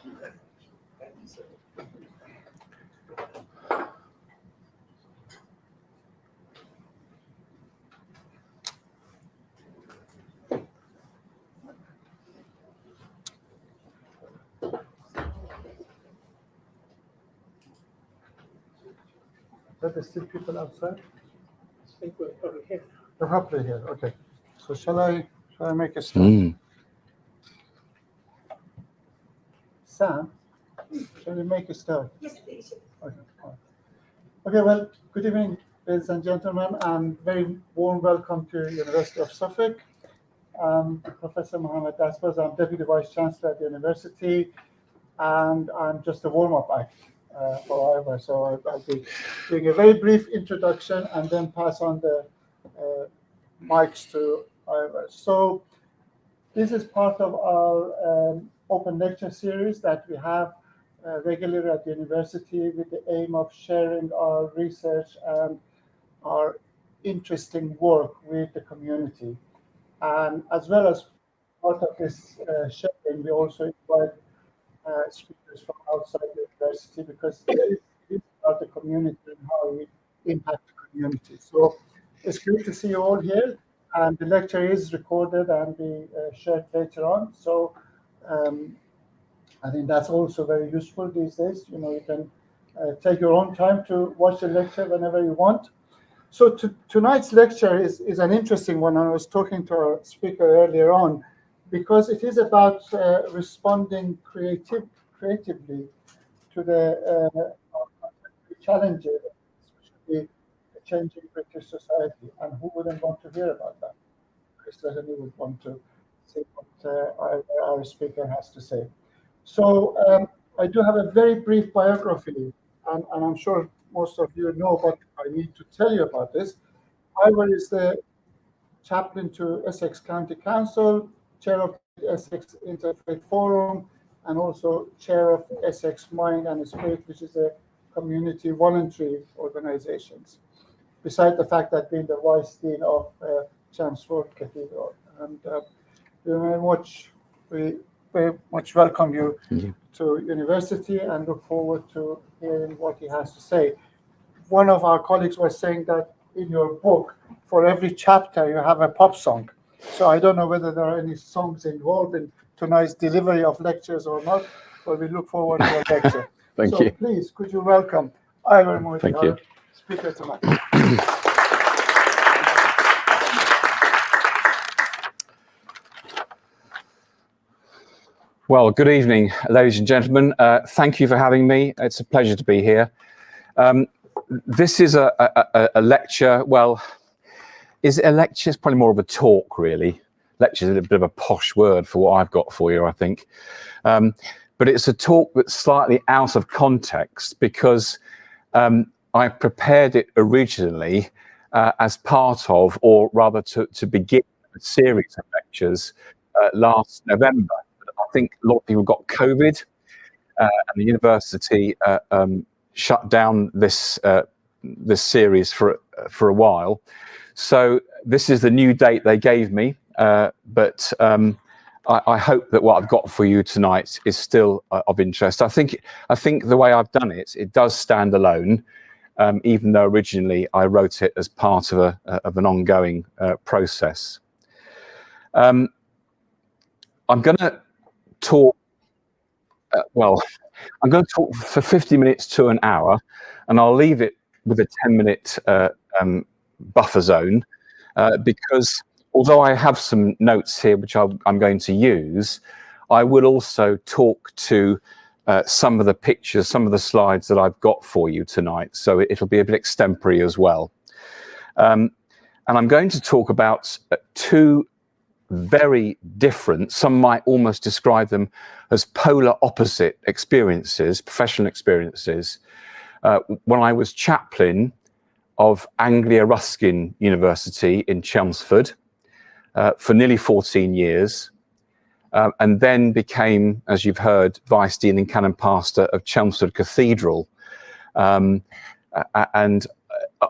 Are there still people outside? I think we're probably here. They're probably here. Okay. So shall I make a start? Sam, shall we make a start? Yes, please. Okay. Okay. Well, good evening, ladies and gentlemen, and very warm welcome to University of Suffolk. Professor Mohammed Dasbaz. I'm Deputy Vice Chancellor at the University, and I'm just a warm-up act for Ivor. So I'll be doing a very brief introduction and then pass on the mics to Ivor. So this is part of our open lecture series that we have regularly at the university with the aim of sharing our research and our interesting work with the community. And as well as part of this sharing, we also invite speakers from outside the university, because it is about the community and how we impact the community. So it's good to see you all here, and the lecture is recorded and be shared later on. So I think that's also very useful these days. You know, you can take your own time to watch the lecture whenever you want. So tonight's lecture is an interesting one. I was talking to our speaker earlier on, because it is about responding creatively to the challenges, especially the changing British society. And who wouldn't want to hear about that? I certainly would want to see what our speaker has to say. So I do have a very brief biography, and I'm sure most of you know, but I need to tell you about this. Ivor is the chaplain to Essex County Council, chair of the Essex Inter Faith Forum, and also chair of Essex Mind and Spirit, which is a community voluntary organizations, beside the fact that being the Vice-Dean of Chelmsford Cathedral. And we very much welcome you to university and look forward to hearing what he has to say. One of our colleagues was saying that in your book, for every chapter, you have a pop song. So I don't know whether there are any songs involved in tonight's delivery of lectures or not, but we look forward to your lecture. Thank you. Please, could you welcome Ivor Moody, Thank you. speaker tonight. Well, good evening, ladies and gentlemen. Thank you for having me. It's a pleasure to be here. This is a lecture. Well, is it a lecture? It's probably more of a talk, really. Lecture is a bit of a posh word for what I've got for you, I think. But it's a talk that's slightly out of context, because I prepared it originally as part of, or rather to begin a series of lectures last November. I think a lot of people got COVID, and the university shut down this series for a while. So this is the new date they gave me, but I hope that what I've got for you tonight is still of interest. I think the way I've done it, it does stand alone, even though originally I wrote it as part of an ongoing process. I'm going to talk. I'm going to talk for 50 minutes to an hour, and I'll leave it with a 10-minute buffer zone, because although I have some notes here which I'm going to use, I will also talk to some of the pictures, some of the slides that I've got for you tonight. So it'll be a bit extempore as well. And I'm going to talk about two very different, some might almost describe them as polar opposite experiences, professional experiences. When I was chaplain of Anglia Ruskin University in Chelmsford for nearly 14 years, and then became, as you've heard, Vice-Dean and Canon pastor of Chelmsford Cathedral. And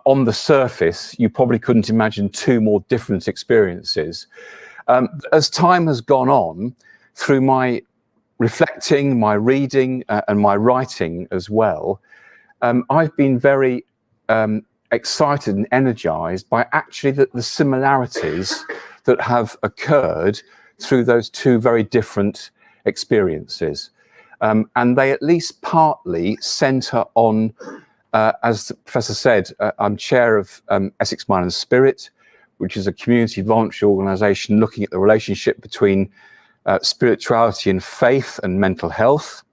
on the surface, you probably couldn't imagine two more different experiences. As time has gone on, through my reflecting, my reading and my writing as well, I've been very excited and energized by actually the similarities that have occurred through those two very different experiences. And they at least partly centre on, as the Professor said, I'm chair of Essex Mind and Spirit, which is a community voluntary organisation looking at the relationship between spirituality and faith and mental health.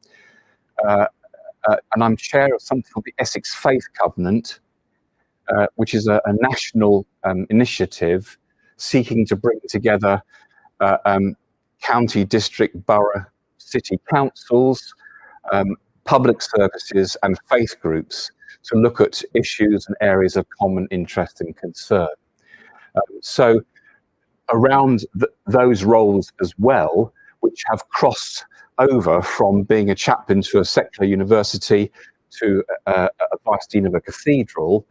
And I'm chair of something called the Essex Faith Covenant, which is a national initiative seeking to bring together county, district, borough, city councils, public services and faith groups to look at issues and areas of common interest and concern. So around those roles as well, which have crossed over from being a chaplain to a secular university to a Vice-Dean of a Cathedral,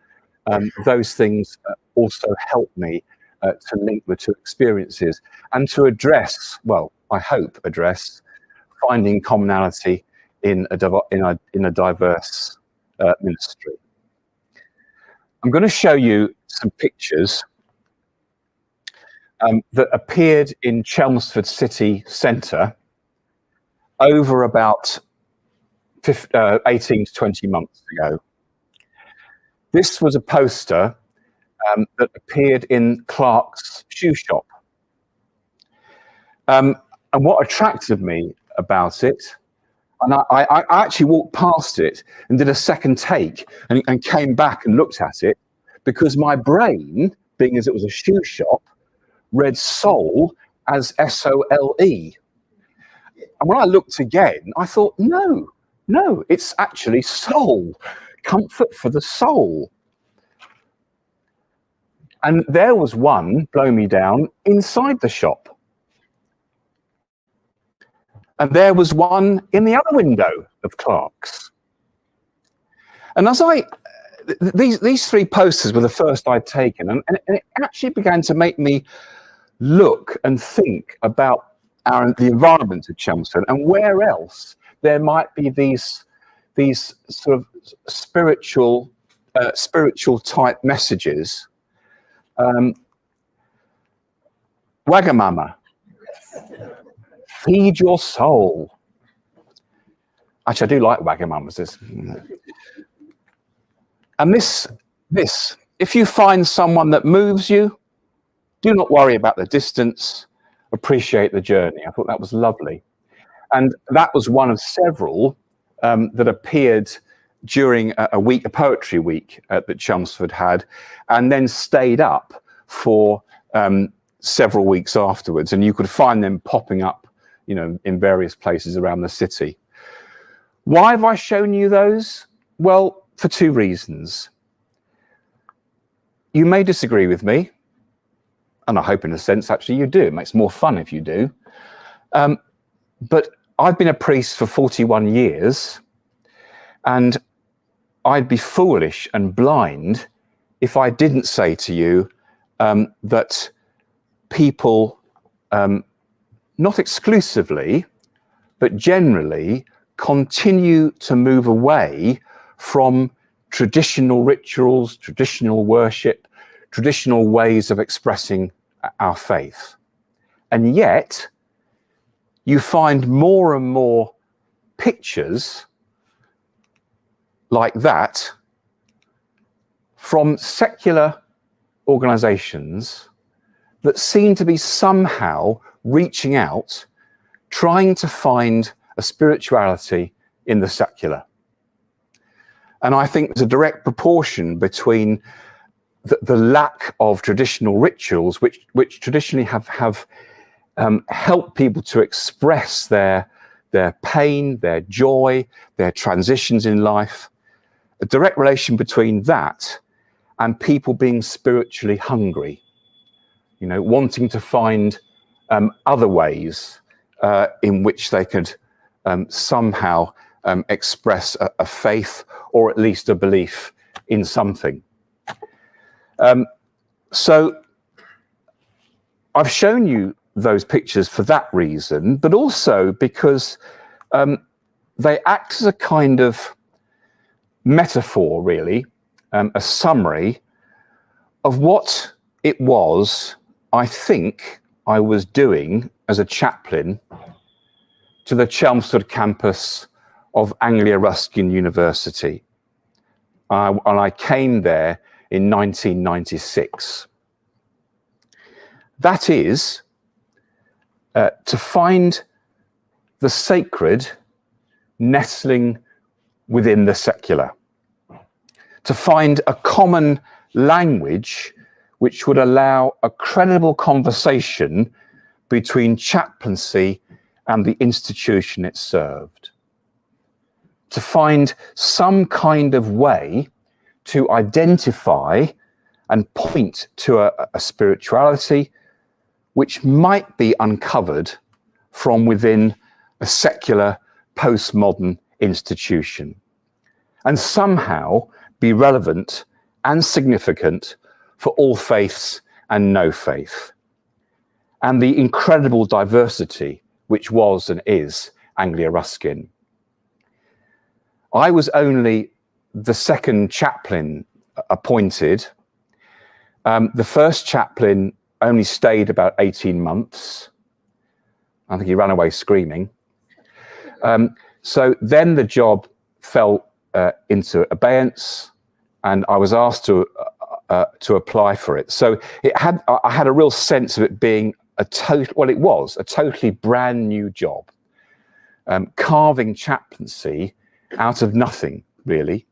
those things also help me to link the two experiences and to address, well, I hope address, finding commonality in a diverse ministry. I'm going to show you some pictures that appeared in Chelmsford city centre over about 18 to 20 months ago. This was a poster that appeared in Clark's shoe shop. And what attracted me about it, and I actually walked past it and did a second take and came back and looked at it, because my brain, being as it was a shoe shop, read soul as S-O-L-E. And when I looked again, I thought, no, it's actually soul, comfort for the soul. And there was one, blow me down, inside the shop. And there was one in the other window of Clark's. And as these three posters were the first I'd taken, and it actually began to make me look and think about the environment of Chelmsford and where else there might be these sort of spiritual type messages. Wagamama, feed your soul. Actually, I do like Wagamamas. And this, if you find someone that moves you, do not worry about the distance, appreciate the journey. I thought that was lovely. And that was one of several that appeared during a poetry week that Chelmsford had, and then stayed up for several weeks afterwards. And you could find them popping up, in various places around the city. Why have I shown you those? Well, for two reasons. You may disagree with me, and I hope in a sense actually you do. It makes more fun if you do. But I've been a priest for 41 years, and I'd be foolish and blind if I didn't say to you that people, not exclusively, but generally, continue to move away from traditional rituals, traditional worship, traditional ways of expressing our faith. And yet, you find more and more pictures like that from secular organisations that seem to be somehow reaching out, trying to find a spirituality in the secular. And I think there's a direct proportion between the lack of traditional rituals, which traditionally have helped people to express their pain, their joy, their transitions in life. A direct relation between that and people being spiritually hungry, wanting to find other ways in which they could somehow express a faith, or at least a belief in something. So I've shown you those pictures for that reason, but also because they act as a kind of metaphor, really, a summary of what it was I think I was doing as a chaplain to the Chelmsford campus of Anglia Ruskin University. And I came there in 1996. That is, to find the sacred nestling within the secular, to find a common language which would allow a credible conversation between chaplaincy and the institution it served, to find some kind of way to identify and point to a spirituality which might be uncovered from within a secular postmodern institution, and somehow be relevant and significant for all faiths and no faith, and the incredible diversity which was and is Anglia Ruskin. I was only the second chaplain appointed. The first chaplain only stayed about 18 months. I think he ran away screaming. So then the job fell into abeyance, and I was asked to apply for it. So I had a real sense of it being it was a totally brand new job, carving chaplaincy out of nothing, really.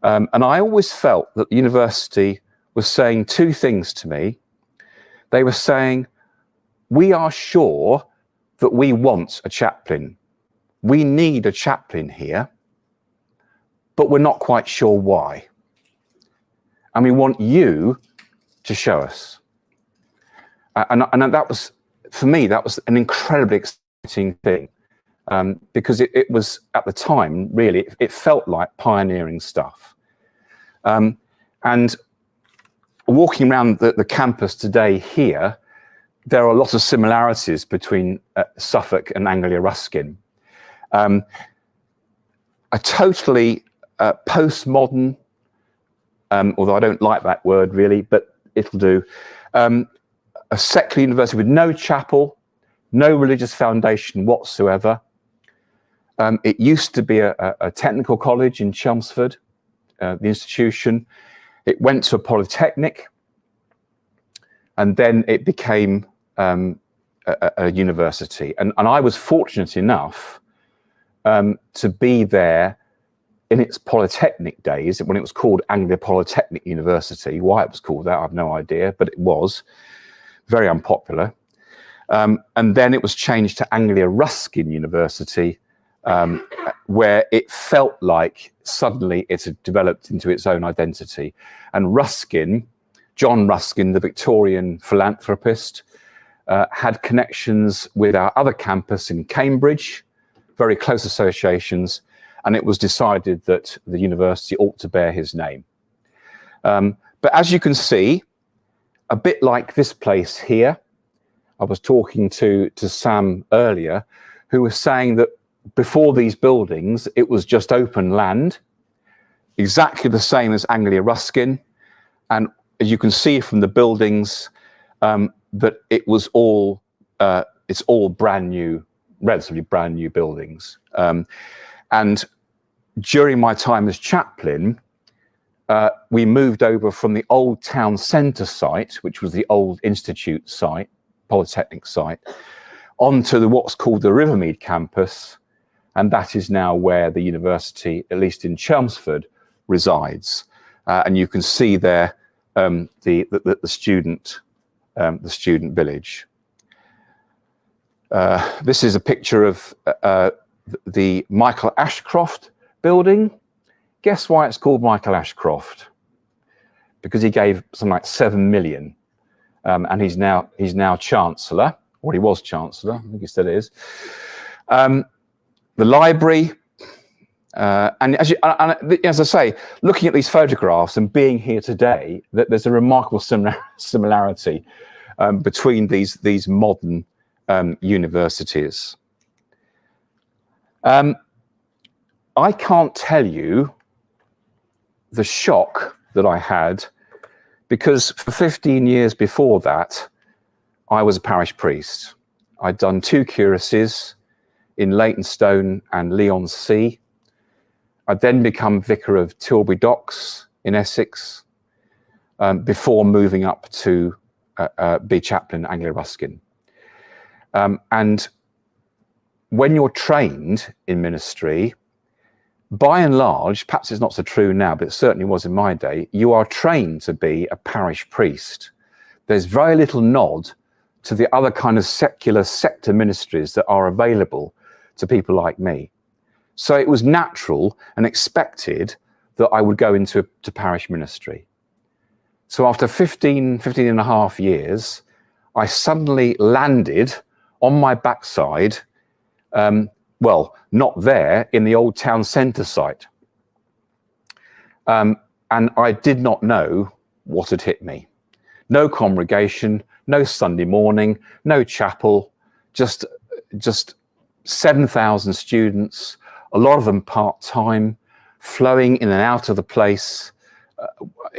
And I always felt that the university was saying two things to me. They were saying, we are sure that we want a chaplain. We need a chaplain here, but we're not quite sure why. And we want you to show us. And that was, for me, that was an incredibly exciting thing, because it was, at the time, really, it felt like pioneering stuff. And walking around the campus today here, there are a lot of similarities between Suffolk and Anglia Ruskin. A totally postmodern, although I don't like that word really, but it'll do, a secular university with no chapel, no religious foundation whatsoever. It used to be a technical college in Chelmsford, the institution. It went to a polytechnic, and then it became a university. And I was fortunate enough to be there in its polytechnic days, when it was called Anglia Polytechnic University. Why it was called that, I have no idea, but it was very unpopular. And then it was changed to Anglia Ruskin University, where it felt like suddenly it had developed into its own identity. And Ruskin, John Ruskin, the Victorian philanthropist, had connections with our other campus in Cambridge, very close associations, and it was decided that the university ought to bear his name. But as you can see, a bit like this place here, I was talking to Sam earlier, who was saying that before these buildings, it was just open land, exactly the same as Anglia Ruskin. And as you can see from the buildings, that it was all, it's all brand new, relatively brand new buildings. And during my time as chaplain, we moved over from the old town centre site, which was the old institute site, polytechnic site, onto what's called the Rivermead campus, and that is now where the university, at least in Chelmsford, resides. And you can see there the student village. This is a picture of the Michael Ashcroft building. Guess why it's called Michael Ashcroft? Because he gave something like 7 million, and he's now Chancellor, or he was Chancellor, I think he still is. The library, and as I say, looking at these photographs and being here today, there's a remarkable similarity between these modern universities. I can't tell you the shock that I had, because for 15 years before that, I was a parish priest. I'd done 2 curacies in Leytonstone and Leigh-on-Sea. I'd then become vicar of Tilbury Docks in Essex before moving up to be chaplain at Anglia Ruskin. And when you're trained in ministry, by and large, perhaps it's not so true now, but it certainly was in my day, you are trained to be a parish priest. There's very little nod to the other kind of secular sector ministries that are available to people like me. So it was natural and expected that I would go into parish ministry. So after 15 and a half years, I suddenly landed on my backside, well, not there, in the old town centre site. And I did not know what had hit me. No congregation, no Sunday morning, no chapel, just 7,000 students, a lot of them part-time, flowing in and out of the place,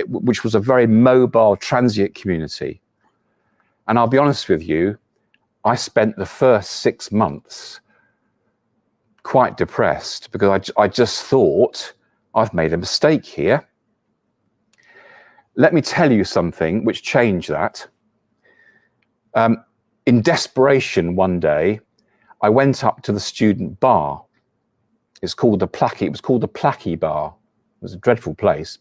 which was a very mobile, transient community. And I'll be honest with you, I spent the first 6 months quite depressed, because I just thought, I've made a mistake here. Let me tell you something which changed that. In desperation one day, I went up to the student bar. It was called the Placky Bar. It was a dreadful place,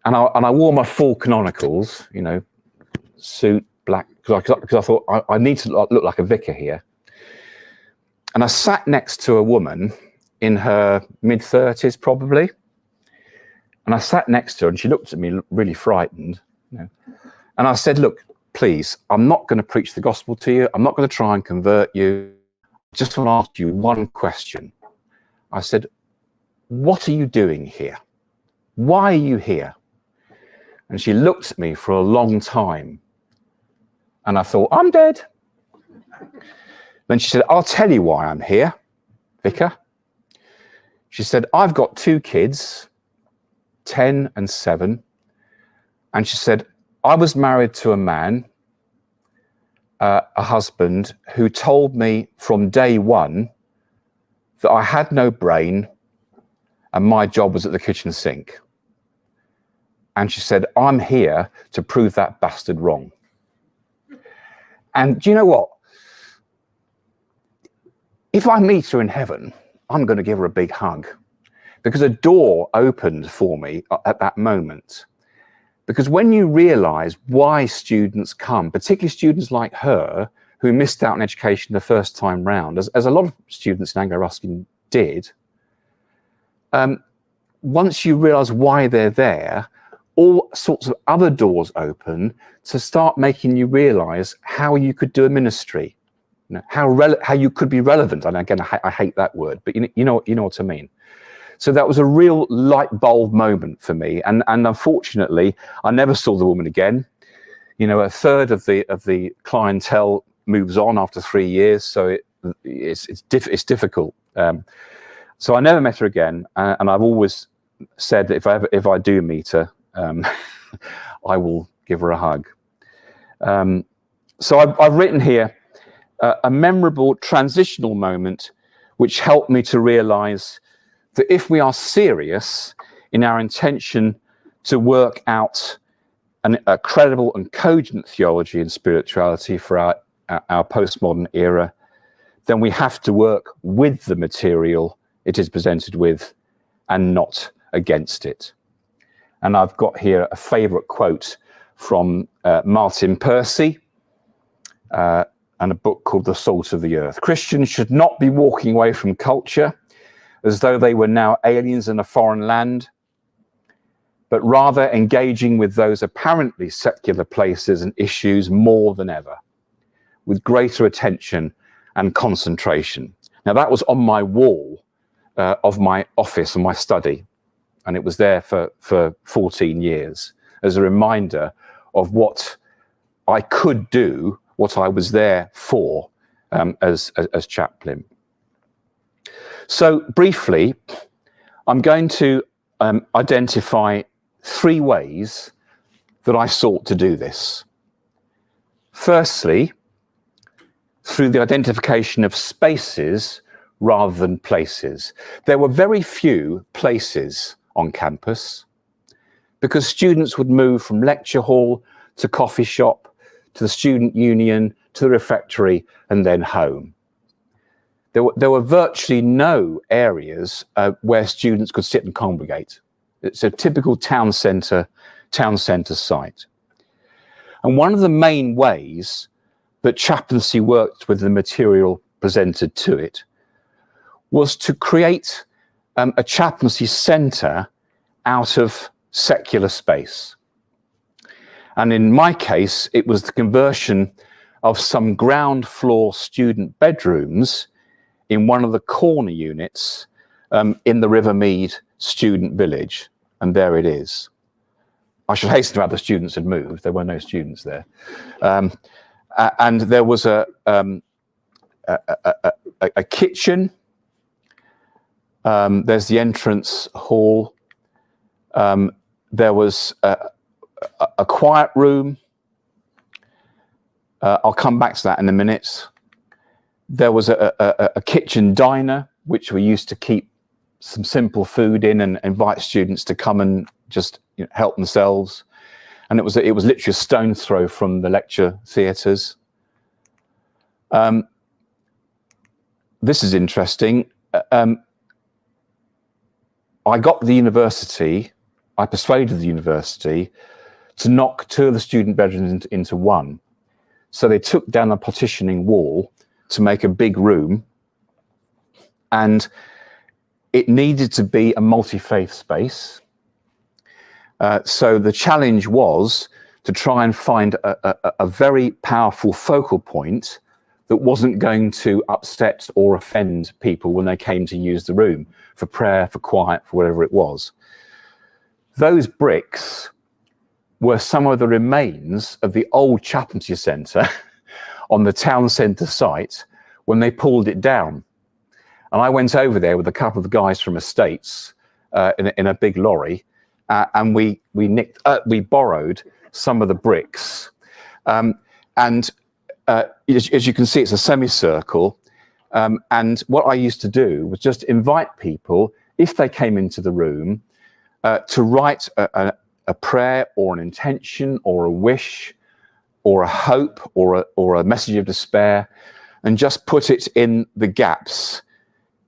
and I wore my full canonicals, you know, suit, black, because I thought I need to look like a vicar here. And I sat next to a woman in her mid-30s, probably. And I sat next to her, and she looked at me really frightened. You know. And I said, look, please, I'm not going to preach the gospel to you. I'm not going to try and convert you. I just want to ask you one question. I said, what are you doing here? Why are you here? And she looked at me for a long time. And I thought, I'm dead. Then she said, I'll tell you why I'm here, vicar. She said, I've got 2 kids, 10 and 7. And she said, I was married to a man, a husband, who told me from day one that I had no brain and my job was at the kitchen sink. And she said, I'm here to prove that bastard wrong. And do you know what? If I meet her in heaven, I'm going to give her a big hug, because a door opened for me at that moment. Because when you realize why students come, particularly students like her, who missed out on education the first time round, as a lot of students in Anglia Ruskin did, once you realize why they're there, all sorts of other doors open to start making you realize how you could do a ministry. You know, how you could be relevant. And again, I hate that word, but you know what I mean. So that was a real light bulb moment for me. And unfortunately, I never saw the woman again. You know, a third of the clientele moves on after 3 years, so it's difficult. So I never met her again, and I've always said that if I do meet her, I will give her a hug. So I've written here a memorable transitional moment which helped me to realize that if we are serious in our intention to work out a credible and cogent theology and spirituality for our postmodern era, then we have to work with the material it is presented with and not against it. And I've got here a favorite quote from Martin Percy, and a book called The Salt of the Earth. Christians should not be walking away from culture as though they were now aliens in a foreign land, but rather engaging with those apparently secular places and issues more than ever, with greater attention and concentration. Now, that was on my wall of my office and my study, and it was there for 14 years as a reminder of what I could do, what I was there for as chaplain. So briefly, I'm going to identify 3 ways that I sought to do this. Firstly, through the identification of spaces rather than places. There were very few places on campus because students would move from lecture hall to coffee shop, to the student union, to the refectory, and then home. There were virtually no areas where students could sit and congregate. It's a typical town centre site. And one of the main ways that chaplaincy worked with the material presented to it was to create a chaplaincy centre out of secular space. And in my case, it was the conversion of some ground floor student bedrooms in one of the corner units in the Rivermead student village. And there it is. I should hasten to add the students had moved. There were no students there. And there was a kitchen. There's the entrance hall. There was a quiet room. I'll come back to that in a minute. There was a kitchen diner, which we used to keep some simple food in and invite students to come and just help themselves. And it was literally a stone's throw from the lecture theatres. This is interesting. I persuaded the university to knock 2 of the student bedrooms into one. So they took down a partitioning wall to make a big room, and it needed to be a multi-faith space. So the challenge was to try and find a very powerful focal point that wasn't going to upset or offend people when they came to use the room for prayer, for quiet, for whatever it was. Those bricks were some of the remains of the old chaplaincy centre on the town centre site when they pulled it down. And I went over there with a couple of the guys from Estates in a big lorry, and we borrowed some of the bricks. As you can see, it's a semicircle. And what I used to do was just invite people, if they came into the room, to write a prayer or an intention or a wish or a hope or a message of despair, and just put it in the gaps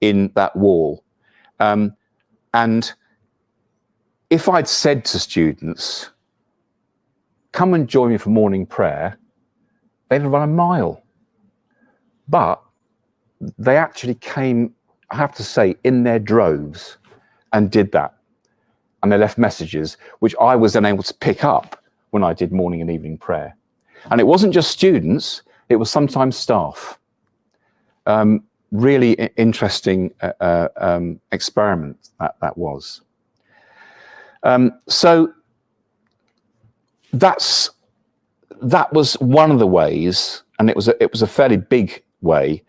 in that wall. And if I'd said to students, come and join me for morning prayer, they'd have run a mile. But they actually came, I have to say, in their droves and did that. And they left messages, which I was then able to pick up when I did morning and evening prayer. And it wasn't just students, it was sometimes staff. Really interesting experiment that was. So that was one of the ways, and it was a fairly big way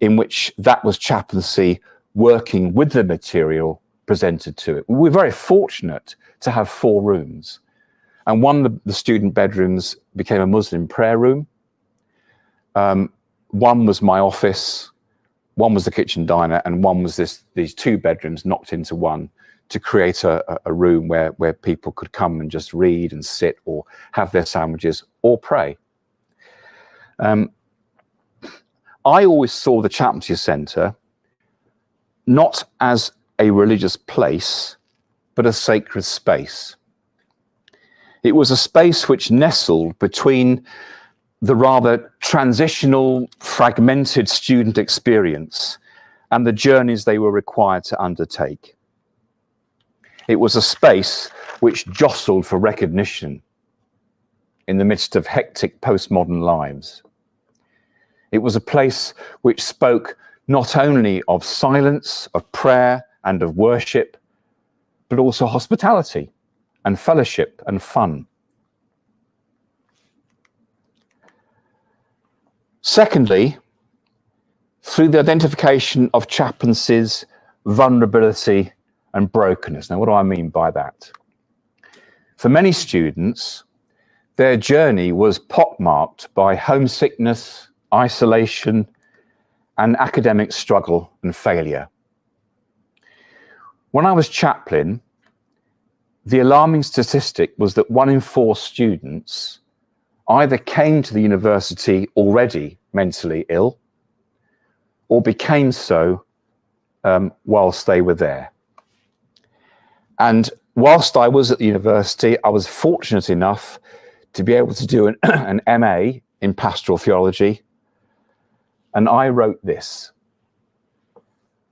in which that was chaplaincy working with the material presented to it. We were very fortunate to have 4 rooms, and one of the student bedrooms became a Muslim prayer room. One was my office, one was the kitchen diner, and one was these 2 bedrooms knocked into one to create a room where people could come and just read and sit or have their sandwiches or pray. I always saw the chaplaincy centre not as a religious place, but a sacred space. It was a space which nestled between the rather transitional, fragmented student experience and the journeys they were required to undertake. It was a space which jostled for recognition in the midst of hectic postmodern lives. It was a place which spoke not only of silence, of prayer, and of worship, but also hospitality and fellowship and fun. Secondly, through the identification of chaplaincy's vulnerability and brokenness. Now, what do I mean by that? For many students, their journey was pockmarked by homesickness, isolation, and academic struggle and failure. When I was chaplain, the alarming statistic was that 1 in 4 students either came to the university already mentally ill or became so whilst they were there. And whilst I was at the university, I was fortunate enough to be able to do an MA in pastoral theology. And I wrote this: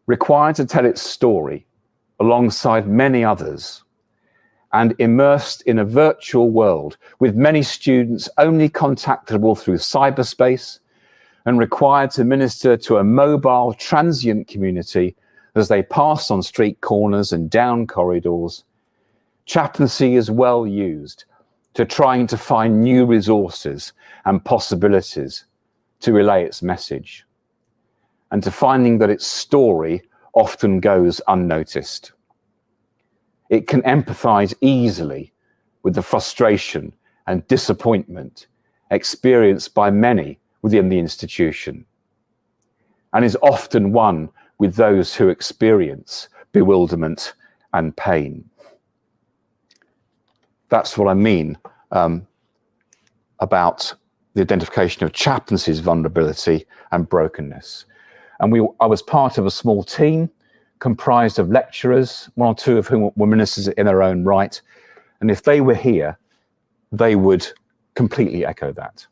required to tell its story alongside many others and immersed in a virtual world with many students only contactable through cyberspace and required to minister to a mobile, transient community as they pass on street corners and down corridors, chaplaincy is well used to trying to find new resources and possibilities to relay its message, and to finding that its story often goes unnoticed. It can empathize easily with the frustration and disappointment experienced by many within the institution, and is often one with those who experience bewilderment and pain. That's what I mean about the identification of chaplaincy's vulnerability and brokenness. And I was part of a small team comprised of lecturers, 1 or 2 of whom were ministers in their own right. And if they were here, they would completely echo that.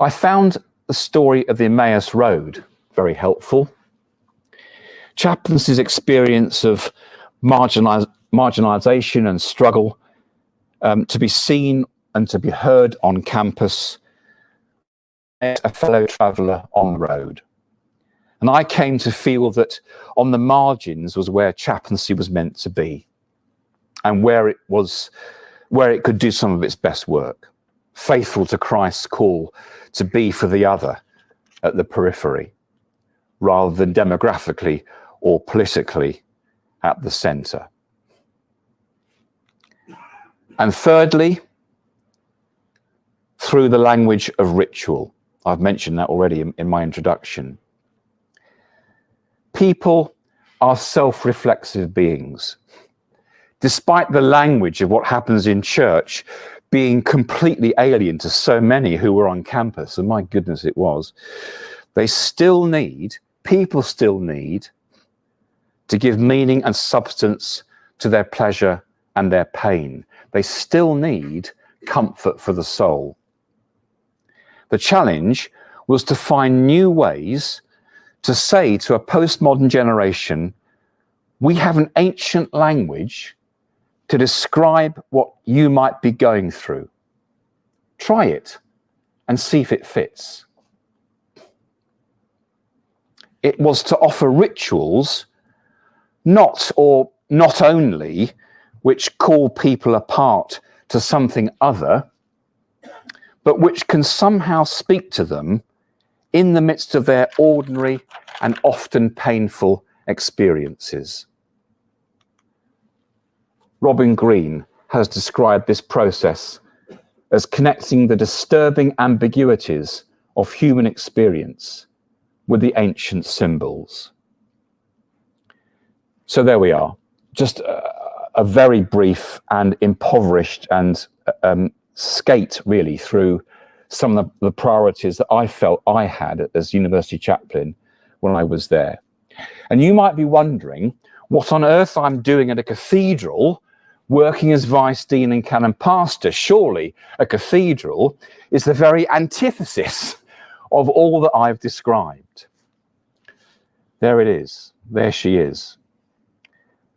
I found the story of the Emmaus Road very helpful. Chaplaincy's experience of marginalisation and struggle to be seen and to be heard on campus, a fellow traveller on the road. And I came to feel that on the margins was where chaplaincy was meant to be, and where it could do some of its best work, faithful to Christ's call to be for the other at the periphery, rather than demographically or politically at the centre. And thirdly, through the language of ritual. I've mentioned that already in my introduction. People are self-reflexive beings. Despite the language of what happens in church being completely alien to so many who were on campus, and my goodness it was, people still need to give meaning and substance to their pleasure and their pain. They still need comfort for the soul. The challenge was to find new ways to say to a postmodern generation, we have an ancient language to describe what you might be going through. Try it and see if it fits. It was to offer rituals, not only, which call people apart to something other, but which can somehow speak to them in the midst of their ordinary and often painful experiences. Robin Greene has described this process as connecting the disturbing ambiguities of human experience with the ancient symbols. So there we are, just a very brief and impoverished and skate really through some of the priorities that I felt I had as university chaplain when I was there. And you might be wondering what on earth I'm doing at a cathedral working as Vice-Dean and Canon pastor. Surely a cathedral is the very antithesis of all that I've described. There it is. There she is.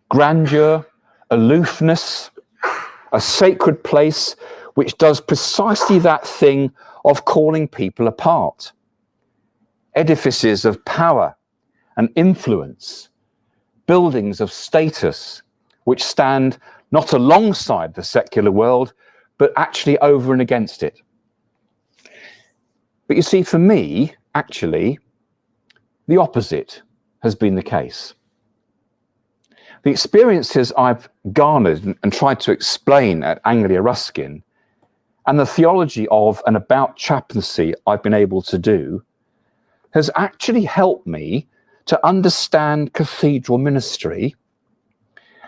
Grandeur, aloofness, a sacred place which does precisely that thing of calling people apart. Edifices of power and influence, buildings of status, which stand not alongside the secular world, but actually over and against it. But you see, for me, actually, the opposite has been the case. The experiences I've garnered and tried to explain at Anglia Ruskin, and the theology of and about chaplaincy I've been able to do, has actually helped me to understand cathedral ministry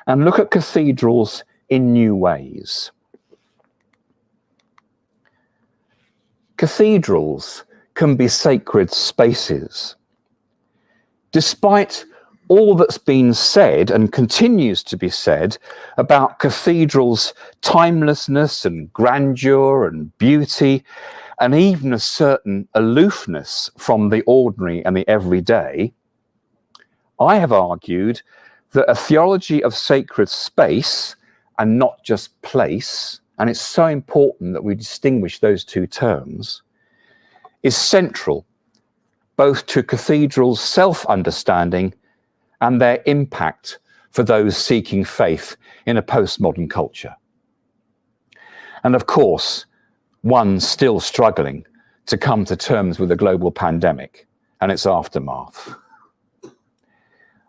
and look at cathedrals in new ways. Cathedrals can be sacred spaces. Despite all that's been said and continues to be said about cathedrals' timelessness and grandeur and beauty, and even a certain aloofness from the ordinary and the everyday, I have argued that a theology of sacred space and not just place, and it's so important that we distinguish those two terms, is central both to cathedrals' self-understanding and their impact for those seeking faith in a postmodern culture. And of course, one still struggling to come to terms with a global pandemic and its aftermath.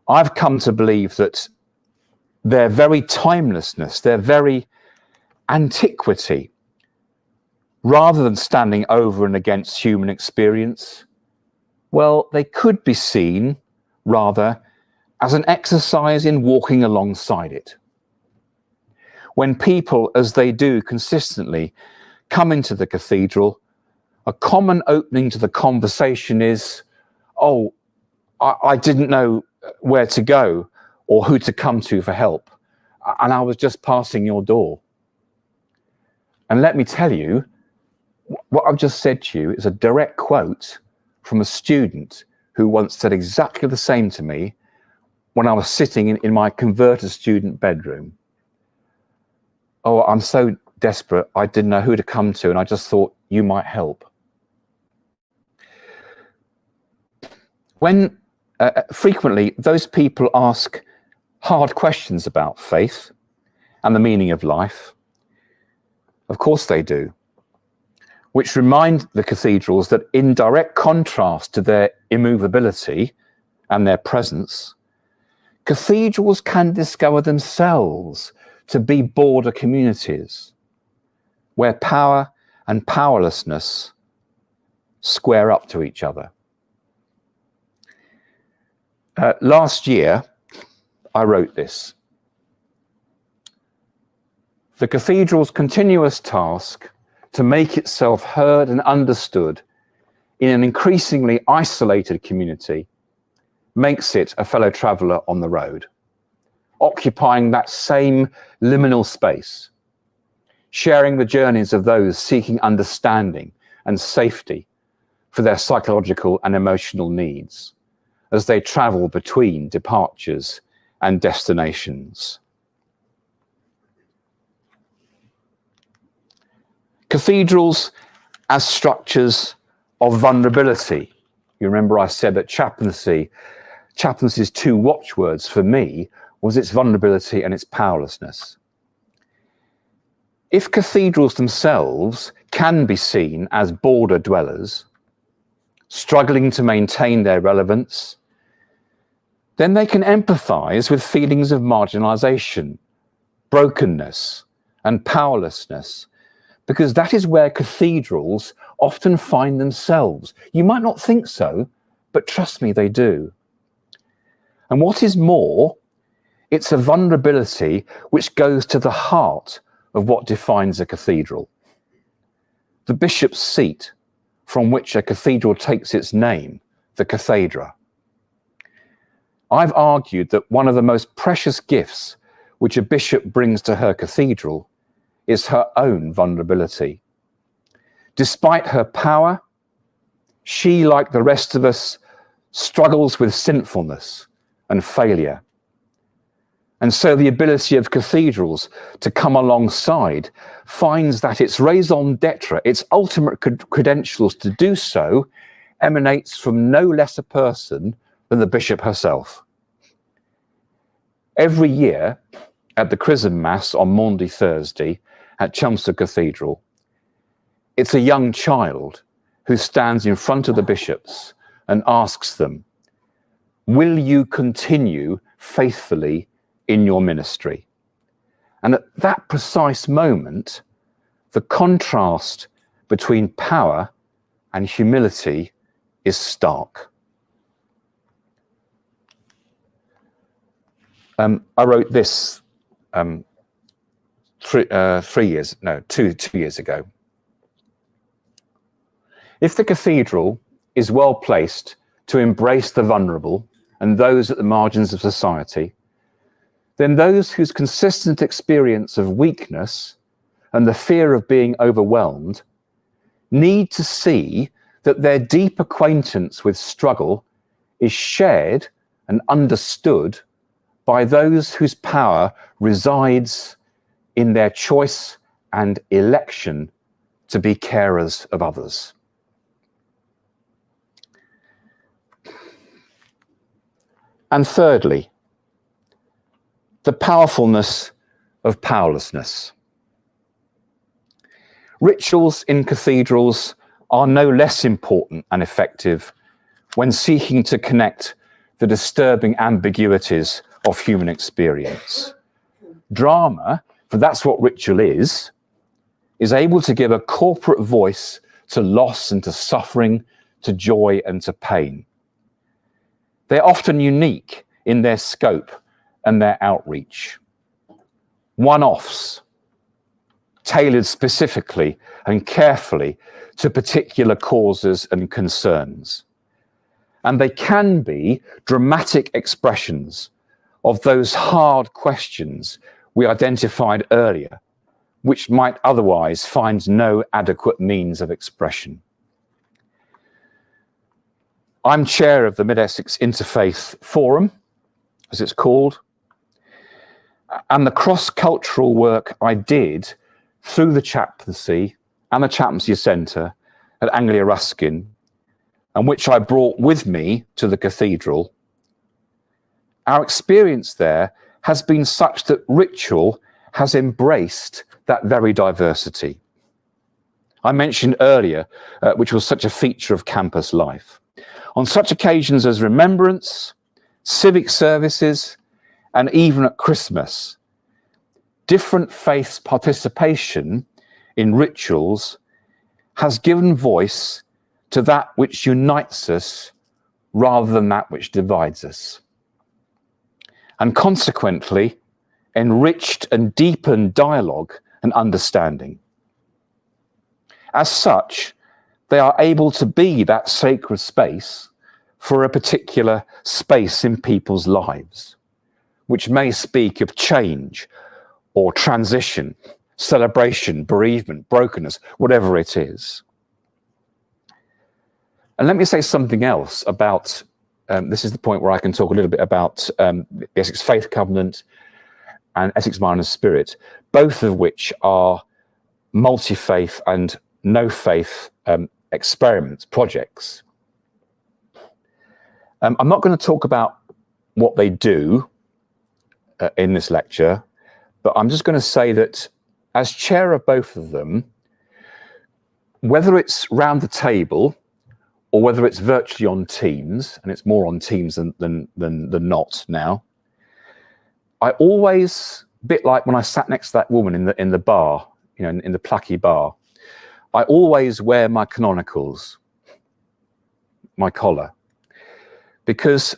I've come to believe that their very timelessness, their very antiquity, rather than standing over and against human experience, well, they could be seen rather as an exercise in walking alongside it. When people, as they do consistently, come into the cathedral, a common opening to the conversation is, oh, I didn't know where to go or who to come to for help, and I was just passing your door. And let me tell you, what I've just said to you is a direct quote from a student who once said exactly the same to me when I was sitting in my converted student bedroom. Oh, I'm so desperate, I didn't know who to come to, and I just thought you might help. When frequently those people ask hard questions about faith and the meaning of life, of course they do, which remind the cathedrals that in direct contrast to their immovability and their presence, cathedrals can discover themselves to be border communities where power and powerlessness square up to each other. Last year, I wrote this. The cathedral's continuous task to make itself heard and understood in an increasingly isolated community makes it a fellow traveller on the road, occupying that same liminal space, sharing the journeys of those seeking understanding and safety for their psychological and emotional needs as they travel between departures and destinations. Cathedrals as structures of vulnerability. You remember I said that chaplaincy's two watchwords for me was its vulnerability and its powerlessness. If cathedrals themselves can be seen as border dwellers, struggling to maintain their relevance, then they can empathise with feelings of marginalisation, brokenness, and powerlessness, because that is where cathedrals often find themselves. You might not think so, but trust me, they do. And what is more, it's a vulnerability which goes to the heart of what defines a cathedral. The bishop's seat, from which a cathedral takes its name, the cathedra. I've argued that one of the most precious gifts which a bishop brings to her cathedral is her own vulnerability. Despite her power, she, like the rest of us, struggles with sinfulness and failure. And so the ability of cathedrals to come alongside finds that its raison d'etre, its ultimate credentials to do so, emanates from no less a person than the bishop herself. Every year at the Chrism Mass on Maundy Thursday at Chelmsford Cathedral, it's a young child who stands in front of the bishops and asks them, will you continue faithfully in your ministry? And at that precise moment, the contrast between power and humility is stark. I wrote this 2 years ago. If the cathedral is well placed to embrace the vulnerable and those at the margins of society, then those whose consistent experience of weakness and the fear of being overwhelmed need to see that their deep acquaintance with struggle is shared and understood by those whose power resides in their choice and election to be carers of others. And thirdly, the powerfulness of powerlessness. Rituals in cathedrals are no less important and effective when seeking to connect the disturbing ambiguities of human experience. Drama, for that's what ritual is able to give a corporate voice to loss and to suffering, to joy and to pain. They're often unique in their scope and their outreach. One-offs, tailored specifically and carefully to particular causes and concerns. And they can be dramatic expressions of those hard questions we identified earlier, which might otherwise find no adequate means of expression. I'm chair of the Mid-Essex Inter Faith Forum, as it's called, and the cross-cultural work I did through the chaplaincy and the chaplaincy centre at Anglia Ruskin, and which I brought with me to the cathedral, our experience there has been such that ritual has embraced that very diversity. I mentioned earlier, which was such a feature of campus life. On such occasions as remembrance, civic services, and even at Christmas, different faiths' participation in rituals has given voice to that which unites us rather than that which divides us, and consequently enriched and deepened dialogue and understanding. As such, they are able to be that sacred space for a particular space in people's lives, which may speak of change or transition, celebration, bereavement, brokenness, whatever it is. And let me say something else about, this is the point where I can talk a little bit about the Essex Faith Covenant and Essex Mind and Spirit, both of which are multi-faith and no-faith experiments, projects. I'm not going to talk about what they do in this lecture, but I'm just going to say that as chair of both of them, whether it's round the table or whether it's virtually on Teams, and it's more on Teams than not now, I always, a bit like when I sat next to that woman in the bar, you know, in the plucky bar, I always wear my canonicals, my collar, because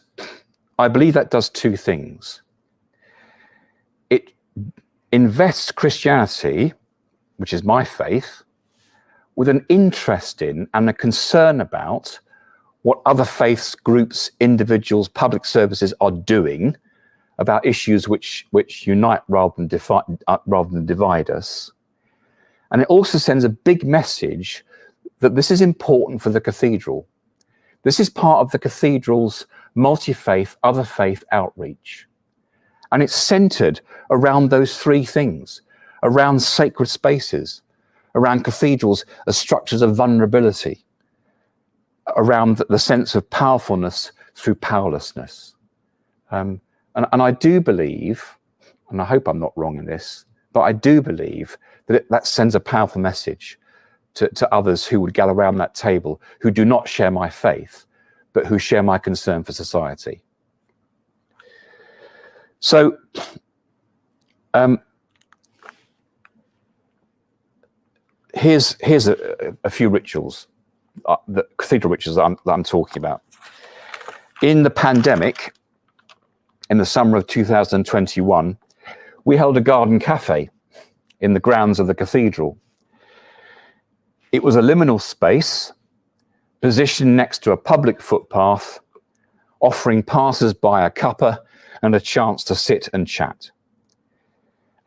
I believe that does two things. It invests Christianity, which is my faith, with an interest in and a concern about what other faiths, groups, individuals, public services are doing about issues which unite rather than divide us. And it also sends a big message that this is important for the cathedral. This is part of the cathedral's multi-faith, other faith outreach. And it's centered around those three things, around sacred spaces, around cathedrals as structures of vulnerability, around the sense of powerfulness through powerlessness. And I do believe, and I hope I'm not wrong in this, but I do believe that that sends a powerful message, to others who would gather around that table who do not share my faith, but who share my concern for society. So, here's a few rituals, the cathedral rituals that I'm talking about. In the pandemic, in the summer of 2021, we held a garden cafe in the grounds of the cathedral. It was a liminal space positioned next to a public footpath, offering passers-by a cuppa and a chance to sit and chat.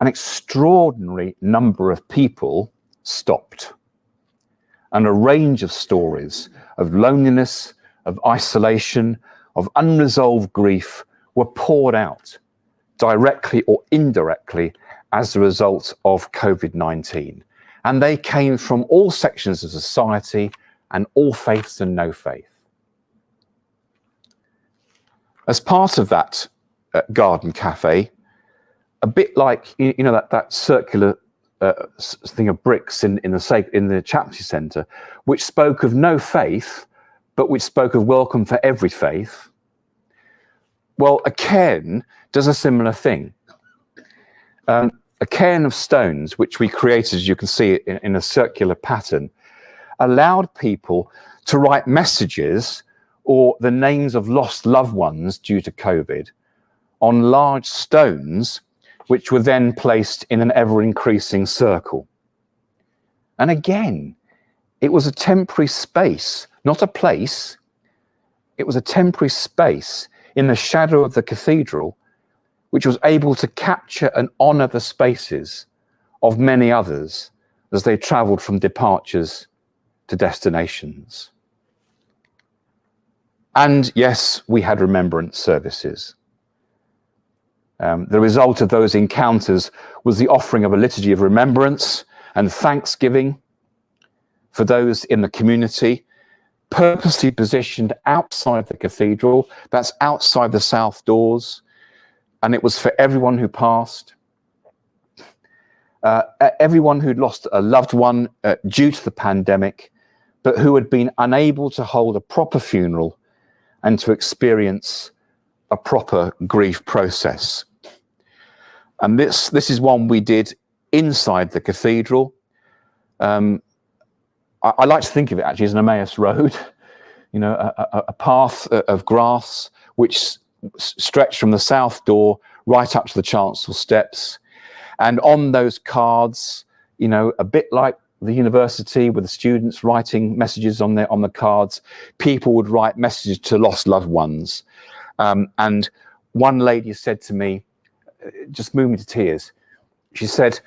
An extraordinary number of people stopped, and a range of stories of loneliness, of isolation, of unresolved grief were poured out, directly or indirectly, as a result of COVID-19. And they came from all sections of society and all faiths and no faith. As part of that garden cafe, a bit like, you know, that circular thing of bricks in the chaplaincy centre, which spoke of no faith, but which spoke of welcome for every faith. Well, a cairn does a similar thing. A cairn of stones, which we created, as you can see, in a circular pattern, allowed people to write messages or the names of lost loved ones due to COVID on large stones, which were then placed in an ever-increasing circle. And again, it was a temporary space, not a place. It was a temporary space in the shadow of the cathedral, which was able to capture and honour the spaces of many others as they travelled from departures to destinations. And yes, we had remembrance services. The result of those encounters was the offering of a liturgy of remembrance and thanksgiving for those in the community, purposely positioned outside the cathedral, that's outside the south doors, and it was for everyone who passed, everyone who'd lost a loved one due to the pandemic, but who had been unable to hold a proper funeral and to experience a proper grief process. And this is one we did inside the cathedral. I like to think of it actually as an Emmaus road, you know, a path of grass which stretched from the south door right up to the chancel steps. And on those cards, you know, a bit like the university with the students writing messages on the cards, people would write messages to lost loved ones. And one lady said to me, just moved me to tears. She said,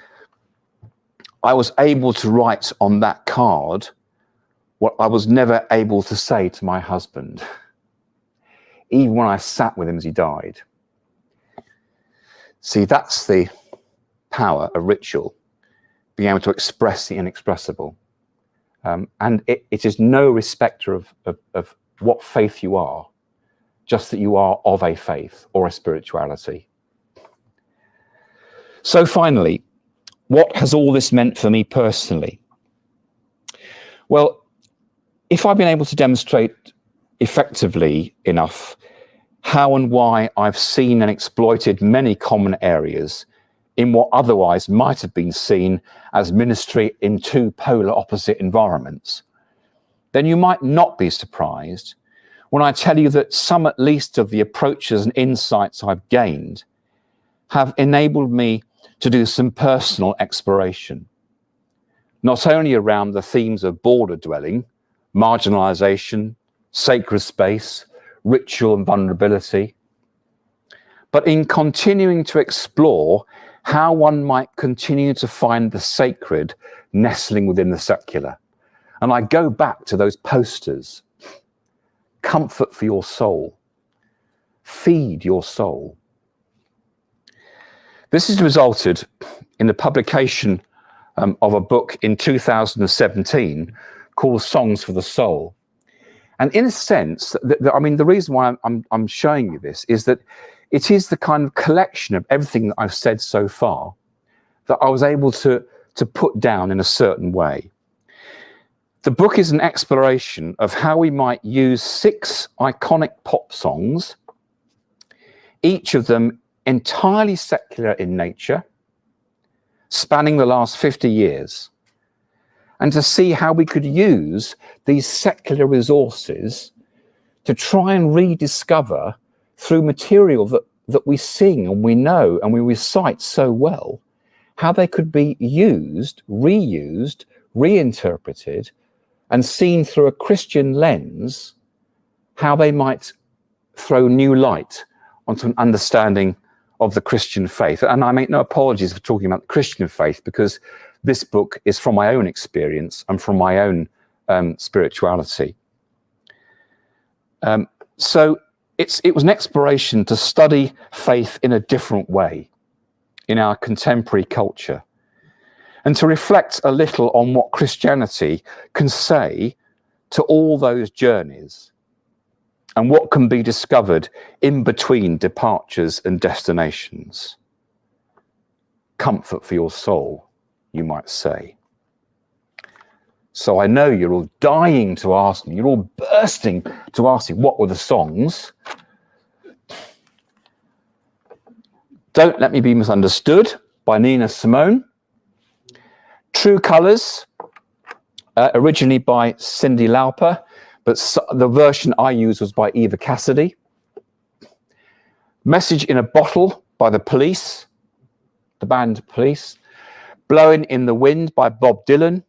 I was able to write on that card what I was never able to say to my husband, even when I sat with him as he died. See, that's the power of ritual, being able to express the inexpressible. And it is no respecter of what faith you are, just that you are of a faith or a spirituality. So finally, what has all this meant for me personally? Well, if I've been able to demonstrate effectively enough how and why I've seen and exploited many common areas in what otherwise might have been seen as ministry in two polar opposite environments, then you might not be surprised when I tell you that some at least of the approaches and insights I've gained have enabled me to do some personal exploration, not only around the themes of border dwelling, marginalisation, sacred space, ritual and vulnerability, but in continuing to explore how one might continue to find the sacred nestling within the secular. And I go back to those posters: comfort for your soul, feed your soul. This has resulted in the publication of a book in 2017 called Songs for the Soul. And in a sense, I mean, the reason why I'm showing you this is that it is the kind of collection of everything that I've said so far that I was able to put down in a certain way. The book is an exploration of how we might use 6 iconic pop songs, each of them entirely secular in nature, spanning the last 50 years, and to see how we could use these secular resources to try and rediscover, through material that we sing and we know and we recite so well, how they could be used, reused, reinterpreted, and seen through a Christian lens, how they might throw new light onto an understanding of the Christian faith. And I make no apologies for talking about the Christian faith, because this book is from my own experience and from my own spirituality. So it was an exploration to study faith in a different way in our contemporary culture, and to reflect a little on what Christianity can say to all those journeys, and what can be discovered in between departures and destinations. Comfort for your soul, you might say. So I know you're all dying to ask me, you're all bursting to ask me, what were the songs? Don't Let Me Be Misunderstood by Nina Simone. True Colours, originally by Cyndi Lauper, but the version I used was by Eva Cassidy. Message in a Bottle by the Police, the band Police. Blowing in the Wind by Bob Dylan.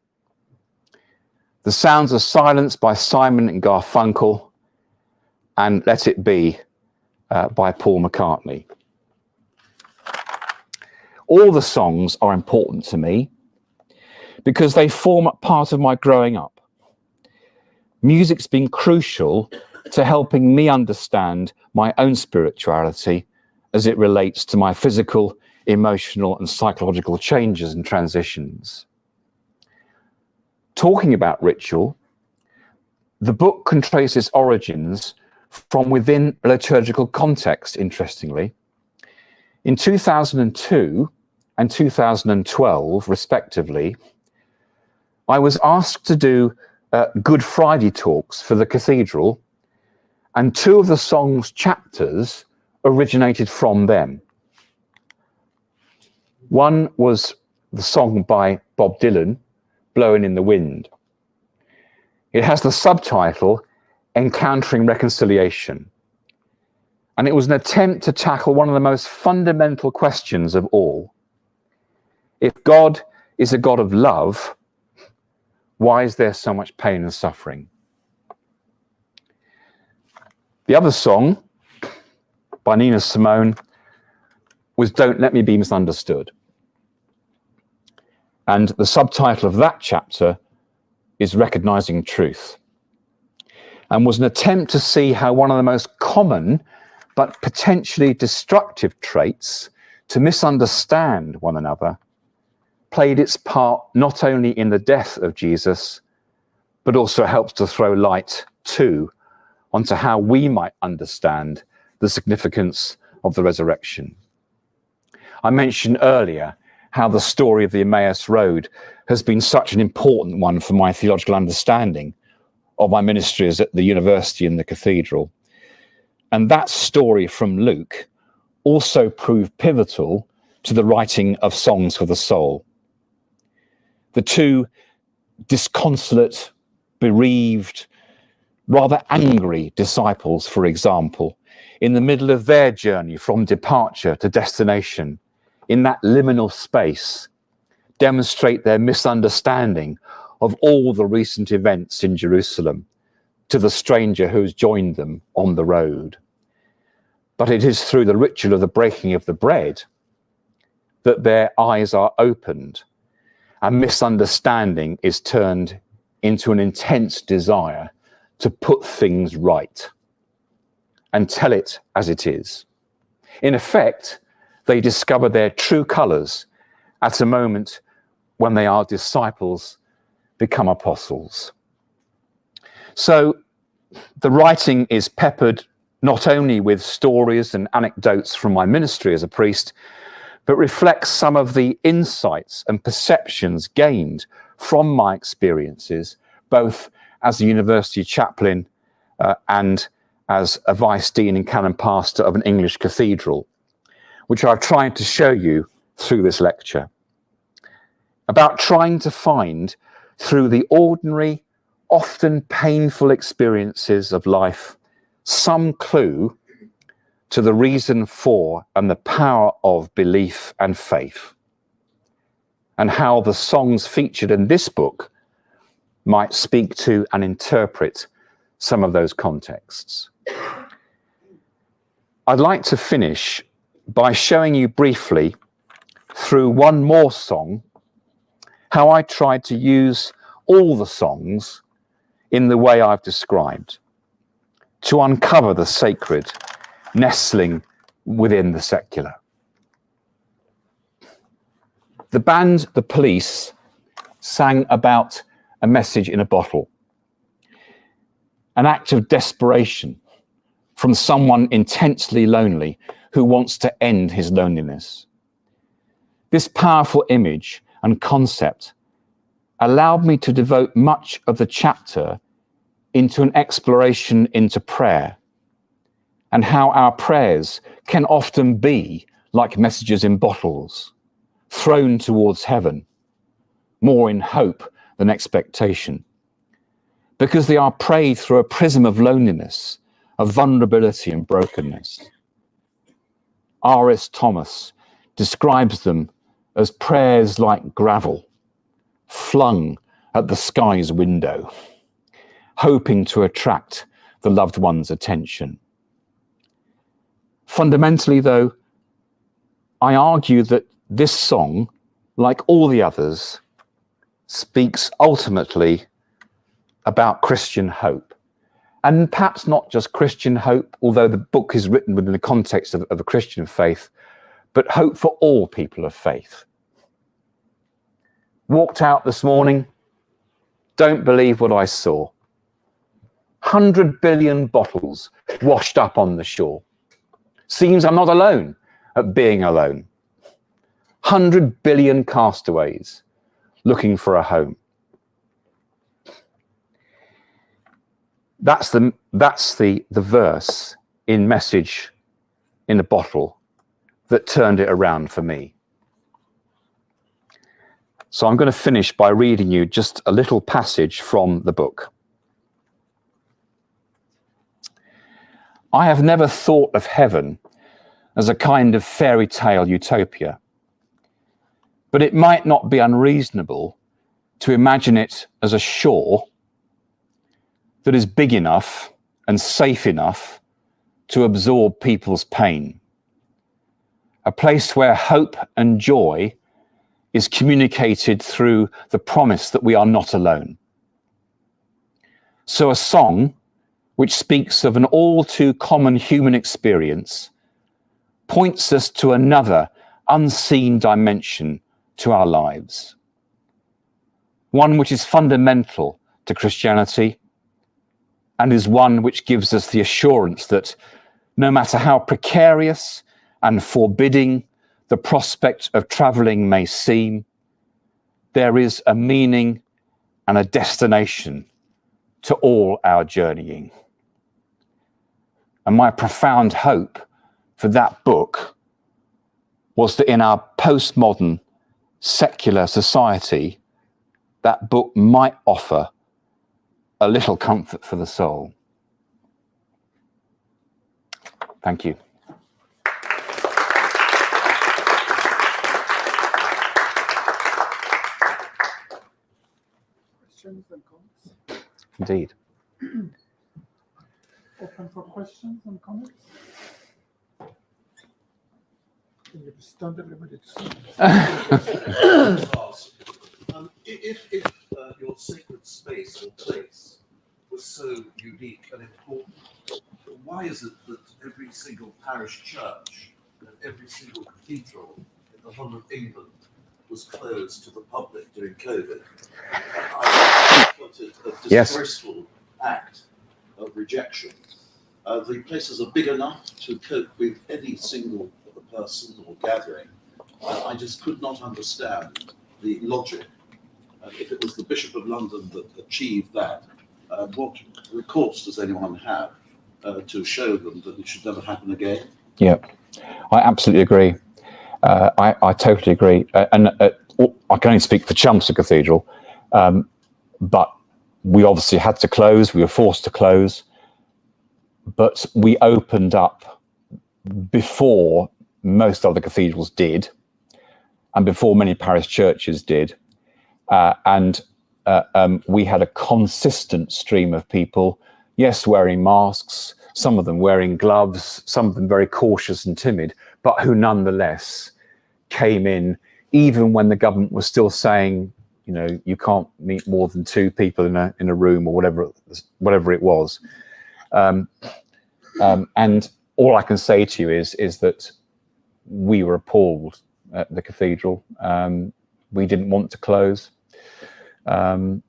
The Sounds of Silence by Simon and Garfunkel. And Let It Be by Paul McCartney. All the songs are important to me because they form part of my growing up. Music's been crucial to helping me understand my own spirituality as it relates to my physical, emotional, and psychological changes and transitions. Talking about ritual, the book can trace its origins from within a liturgical context, interestingly. In 2002 and 2012, respectively, I was asked to do Good Friday talks for the Cathedral, and 2 of the song's chapters originated from them. One was the song by Bob Dylan, Blowing in the Wind. It has the subtitle, Encountering Reconciliation. And it was an attempt to tackle one of the most fundamental questions of all. If God is a God of love, why is there so much pain and suffering? The other song by Nina Simone was Don't Let Me Be Misunderstood. And the subtitle of that chapter is Recognizing Truth, and was an attempt to see how one of the most common but potentially destructive traits to misunderstand one another played its part not only in the death of Jesus, but also helps to throw light too onto how we might understand the significance of the resurrection. I mentioned earlier how the story of the Emmaus Road has been such an important one for my theological understanding of my ministries at the university and the Cathedral. And that story from Luke also proved pivotal to the writing of Songs for the Soul. The 2 disconsolate, bereaved, rather angry disciples, for example, in the middle of their journey from departure to destination, in that liminal space, demonstrate their misunderstanding of all the recent events in Jerusalem to the stranger who has joined them on the road. But it is through the ritual of the breaking of the bread that their eyes are opened, and misunderstanding is turned into an intense desire to put things right and tell it as it is. In effect, they discover their true colours at a moment when they are disciples become apostles. So the writing is peppered not only with stories and anecdotes from my ministry as a priest, but reflects some of the insights and perceptions gained from my experiences both as a university chaplain and as a Vice-Dean and Canon pastor of an English cathedral, which I've tried to show you through this lecture, about trying to find through the ordinary, often painful experiences of life some clue to the reason for and the power of belief and faith, and how the songs featured in this book might speak to and interpret some of those contexts. I'd like to finish by showing you briefly, through one more song, how I tried to use all the songs in the way I've described, to uncover the sacred nestling within the secular. The band The Police sang about a message in a bottle, an act of desperation from someone intensely lonely who wants to end his loneliness. This powerful image and concept allowed me to devote much of the chapter into an exploration into prayer, and how our prayers can often be like messages in bottles, thrown towards heaven, more in hope than expectation, because they are prayed through a prism of loneliness, of vulnerability and brokenness. R.S. Thomas describes them as prayers like gravel, flung at the sky's window, hoping to attract the loved one's attention. Fundamentally, though, I argue that this song, like all the others, speaks ultimately about Christian hope. And perhaps not just Christian hope, although the book is written within the context of a Christian faith, but hope for all people of faith. Walked out this morning, don't believe what I saw. 100 billion bottles washed up on the shore. Seems I'm not alone at being alone. 100 billion castaways looking for a home. That's the verse in Message in a Bottle that turned it around for me. So I'm going to finish by reading you just a little passage from the book. I have never thought of heaven as a kind of fairy tale utopia, but it might not be unreasonable to imagine it as a shore that is big enough and safe enough to absorb people's pain. A place where hope and joy is communicated through the promise that we are not alone. So a song which speaks of an all too common human experience points us to another unseen dimension to our lives. One which is fundamental to Christianity, and is one which gives us the assurance that no matter how precarious and forbidding the prospect of travelling may seem, there is a meaning and a destination to all our journeying. And my profound hope for that book was that in our postmodern secular society, that book might offer a little comfort for the soul. Thank you. Questions and comments? Indeed. Open for questions and comments? You've stunned everybody to see. If your sacred space or place was so unique and important, why is it that every single parish church and every single cathedral in the whole of England was closed to the public during COVID? I thought it a disgraceful act of rejection. The places are big enough to cope with any single person or gathering. I just could not understand the logic if it was the Bishop of London that achieved that, what recourse does anyone have to show them that it should never happen again? Yeah, I absolutely agree. I totally agree. And I can only speak for Chelmsford Cathedral, but we obviously had to close. We were forced to close, but we opened up before most other cathedrals did, and before many parish churches did. And we had a consistent stream of people, yes, wearing masks, some of them wearing gloves, some of them very cautious and timid, but who nonetheless came in, even when the government was still saying, you know, you can't meet more than 2 people in a room, or whatever it was. And all I can say to you is that we were appalled at the cathedral. We didn't want to close. And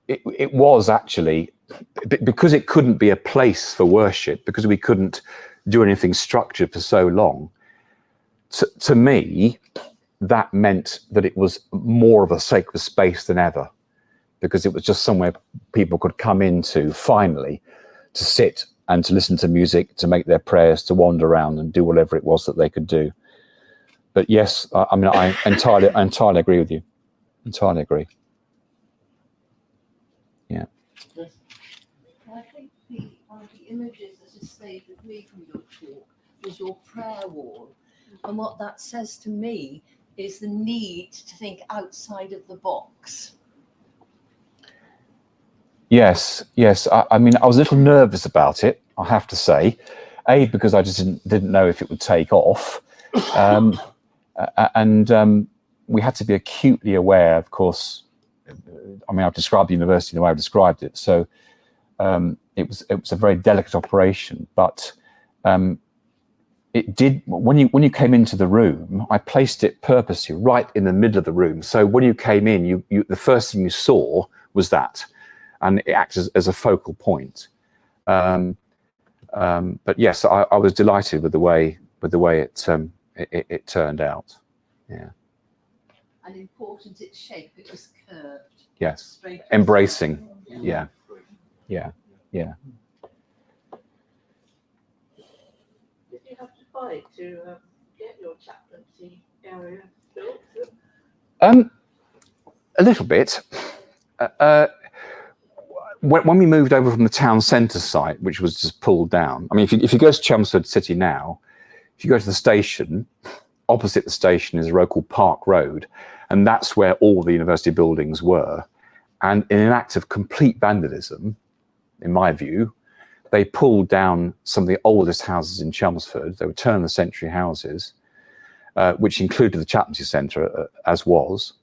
it was actually, because it couldn't be a place for worship, because we couldn't do anything structured for so long, to me, that meant that it was more of a sacred space than ever, because it was just somewhere people could come into finally to sit and to listen to music, to make their prayers, to wander around and do whatever it was that they could do. But yes, I mean, I entirely agree with you. Entirely agree. Yeah. I think one of the images that has stayed with me from your talk was your prayer wall. And what that says to me is the need to think outside of the box. Yes. I mean, I was a little nervous about it, I have to say. A, because I just didn't know if it would take off. And we had to be acutely aware, of course. I mean, I've described the university the way I've described it. So it was a very delicate operation, but it did, when you came into the room, I placed it purposely right in the middle of the room. So when you came in, you the first thing you saw was that, and it acted as a focal point. But yes, I was delighted with the way it turned out. Yeah. And important its shape, it was curved. Yes. Embracing. Yeah. Did you have to fight to get your chaplaincy area built? A little bit. When we moved over from the town centre site, which was just pulled down, I mean, if you go to Chelmsford City now, if you go to the station, opposite the station is a road called Park Road, and that's where all the university buildings were. And in an act of complete vandalism, in my view, they pulled down some of the oldest houses in Chelmsford. They were turn-of-the-century houses, which included the chaplaincy centre as was.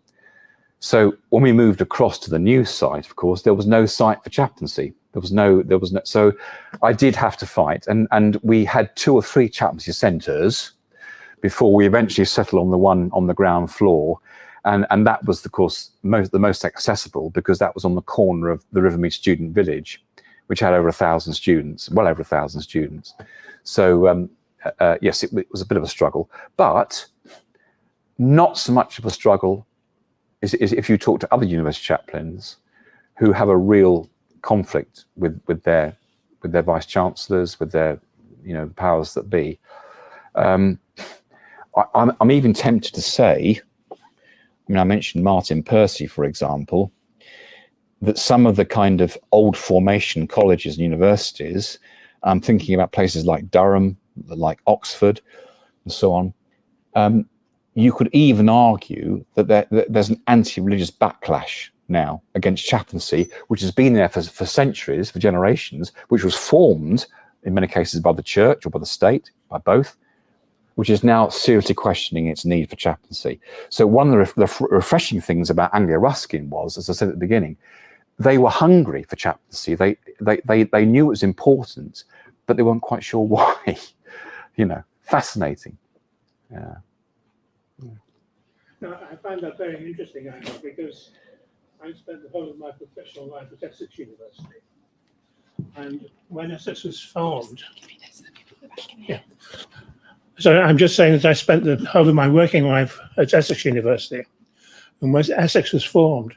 So when we moved across to the new site, of course, there was no site for chaplaincy. There was no. So I did have to fight, and we had 2 or 3 chaplaincy centres before we eventually settled on the one on the ground floor, and that was, of course, the most accessible, because that was on the corner of the Rivermead Student Village, which had over 1,000 students, well over 1,000 students. So yes, it was a bit of a struggle, but not so much of a struggle is if you talk to other university chaplains who have a real conflict with their vice chancellors, with their powers that be. I'm even tempted to say, I mean, I mentioned Martin Percy, for example, that some of the kind of old formation colleges and universities, I'm thinking about places like Durham, like Oxford, and so on. You could even argue that there's an anti-religious backlash now against chaplaincy, which has been there for centuries, for generations, which was formed in many cases by the church or by the state, by both, which is now seriously questioning its need for chaplaincy. So one of the refreshing things about Anglia Ruskin was, as I said at the beginning, they were hungry for chaplaincy. They knew it was important, but they weren't quite sure why. Fascinating. Yeah. No, I find that very interesting, because I spent the whole of my professional life at Essex University. And when Essex was formed, so I'm just saying that I spent the whole of my working life at Essex University. And when Essex was formed,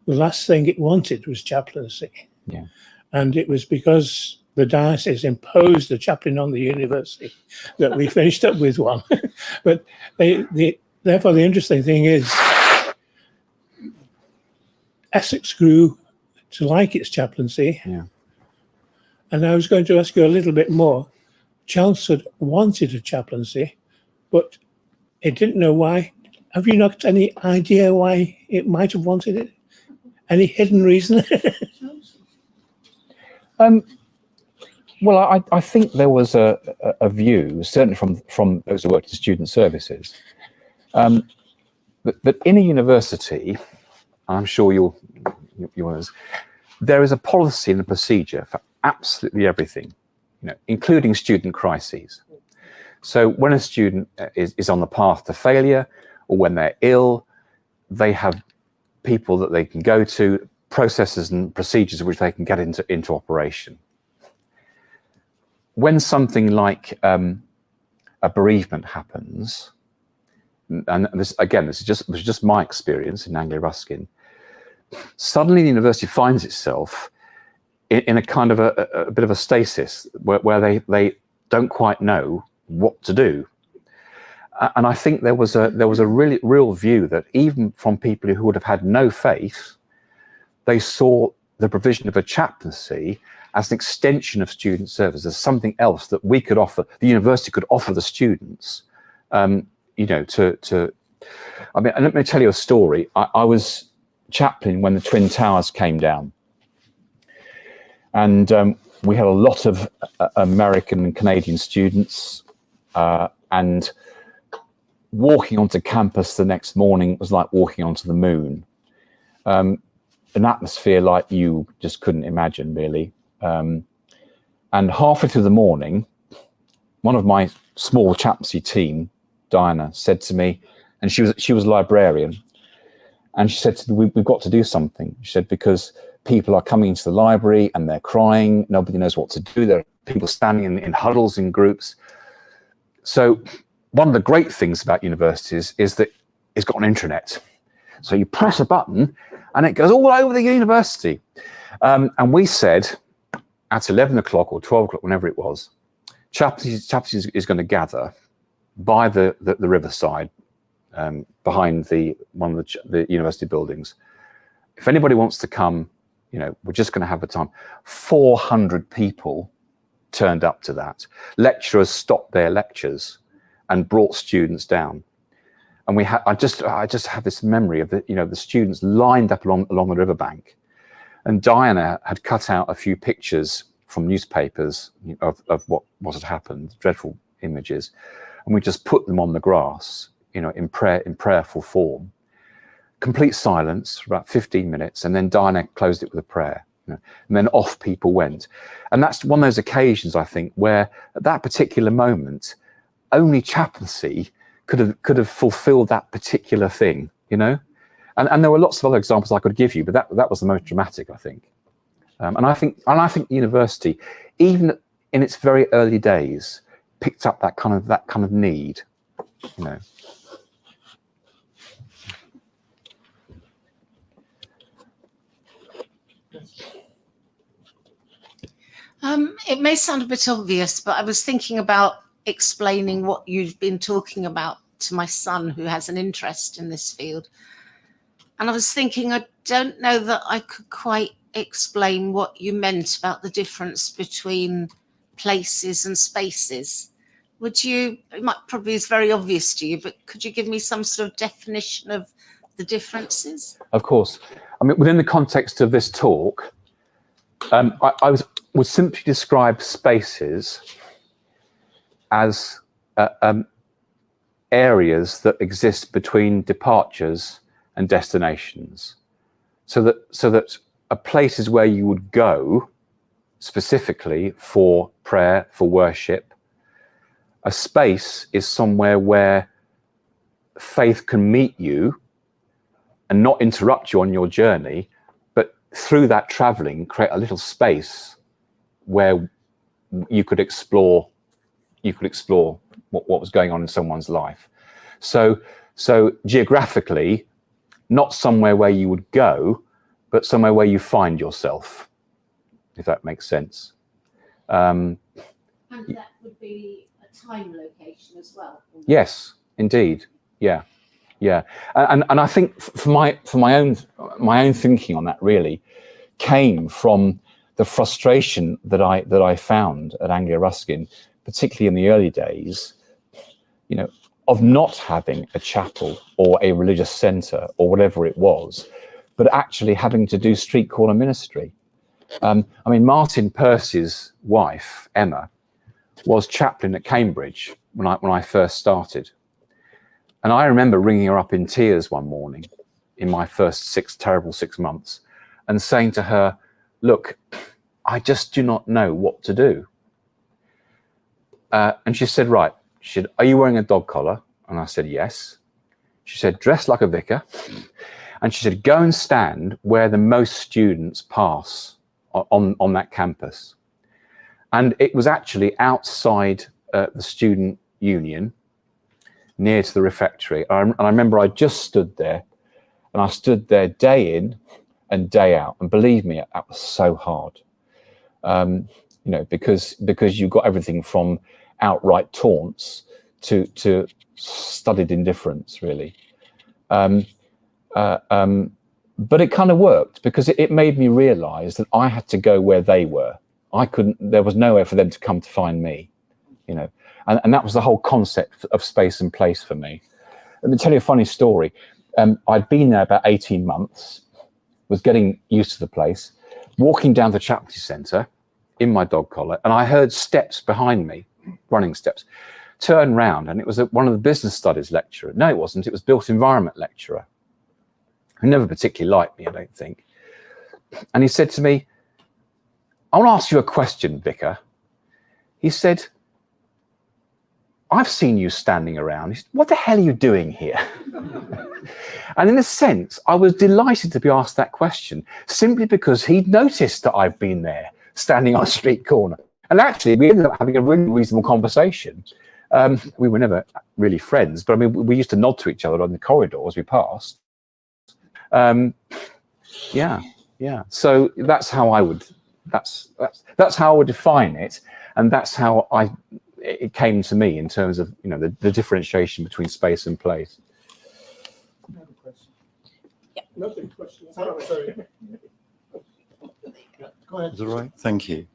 the last thing it wanted was chaplaincy. Yeah. And it was because the diocese imposed a chaplain on the university that we finished up with one. But therefore, the interesting thing is Essex grew to like its chaplaincy. Yeah. And I was going to ask you a little bit more. Chelmsford wanted a chaplaincy, but it didn't know why. Have you not any idea why it might have wanted it? Any hidden reason? Well, I think there was a view, certainly from those who worked in student services, that in a university, I'm sure you'll there is a policy and a procedure for absolutely everything, including student crises. So when a student is on the path to failure, or when they're ill, they have people that they can go to, processes and procedures which they can get into operation. When something like a bereavement happens, and this was just my experience in Anglia Ruskin, suddenly the university finds itself in a kind of a bit of a stasis where they don't quite know what to do. And I think there was a really real view that even from people who would have had no faith, they saw the provision of a chaplaincy as an extension of student service, as something else that we could offer, the university could offer the students, and let me tell you a story. I was chaplain when the Twin Towers came down, and we had a lot of American and Canadian students, and walking onto campus the next morning was like walking onto the moon. An atmosphere like you just couldn't imagine, really. And halfway through the morning, one of my small chaplaincy team, Diana, said to me, and she was a librarian, and she said to me, we've got to do something. She said, because people are coming into the library and they're crying, nobody knows what to do, there are people standing in huddles in groups. So one of the great things about universities is that it's got an intranet. So you press a button and it goes all over the university. And we said at 11 o'clock or 12 o'clock, whenever it was, chaplaincy is going to gather by the riverside, behind one of the university buildings. If anybody wants to come, we're just going to have a time. 400 people turned up to that. Lecturers stopped their lectures and brought students down. And I just have this memory of the students lined up along the riverbank. And Diana had cut out a few pictures from newspapers of what had happened, dreadful images. And we just put them on the grass, in prayerful form. Complete silence for about 15 minutes. And then Diana closed it with a prayer. And then off people went. And that's one of those occasions, I think, where at that particular moment, only chaplaincy could have fulfilled that particular thing, And there were lots of other examples I could give you, but that was the most dramatic, I think. And I think the university, even in its very early days, picked up that kind of need, It may sound a bit obvious, but I was thinking about explaining what you've been talking about to my son, who has an interest in this field. And I was thinking, I don't know that I could quite explain what you meant about the difference between places and spaces. It might probably is very obvious to you, but could you give me some sort of definition of the differences? Of course. I mean, within the context of this talk, I would simply describe spaces as areas that exist between departures and destinations, so that a place is where you would go specifically for prayer, for worship. A space is somewhere where faith can meet you and not interrupt you on your journey, but through that traveling, create a little space where you could explore what was going on in someone's life. So geographically, not somewhere where you would go, but somewhere where you find yourself, if that makes sense. And that would be a time location as well. Yes, indeed. Yeah, yeah. And I think for my own thinking on that really came from the frustration that I found at Anglia Ruskin, particularly in the early days, you know, of not having a chapel or a religious centre or whatever it was, but actually having to do street corner ministry. I mean, Martin Percy's wife, Emma, was chaplain at Cambridge when I first started. And I remember ringing her up in tears one morning in my first terrible 6 months and saying to her, look, I just do not know what to do. And she said, right. She said, are you wearing a dog collar? And I said, yes. She said, dress like a vicar. And she said, go and stand where the most students pass on that campus. And it was actually outside the student union, near to the refectory. And I remember I just stood there, and I stood there day in and day out. And believe me, that was so hard. You know, because you got everything from outright taunts to studied indifference, really. But it kind of worked, because it made me realize that I had to go where they were. There was nowhere for them to come to find me, you know. And that was the whole concept of space and place for me. Let me tell you a funny story. I'd been there about 18 months, was getting used to the place, walking down the chaplaincy centre in my dog collar, and I heard steps behind me, running steps. Turned round, and it was one of the business studies lecturer. No, it wasn't. It was built environment lecturer, who never particularly liked me, I don't think. And he said to me, I want to ask you a question, Vicar. He said, I've seen you standing around. He said, what the hell are you doing here? And in a sense, I was delighted to be asked that question, simply because he'd noticed that I've been there, standing on a street corner. And actually, we ended up having a really reasonable conversation. We were never really friends, but I mean, we used to nod to each other on the corridor as we passed. Yeah. So that's how I would. That's how I would define it, and that's how it came to me in terms of, you know, the differentiation between space and place. Another question. Yeah. Nothing. Question. Sorry. Go ahead. Is that right? Thank you.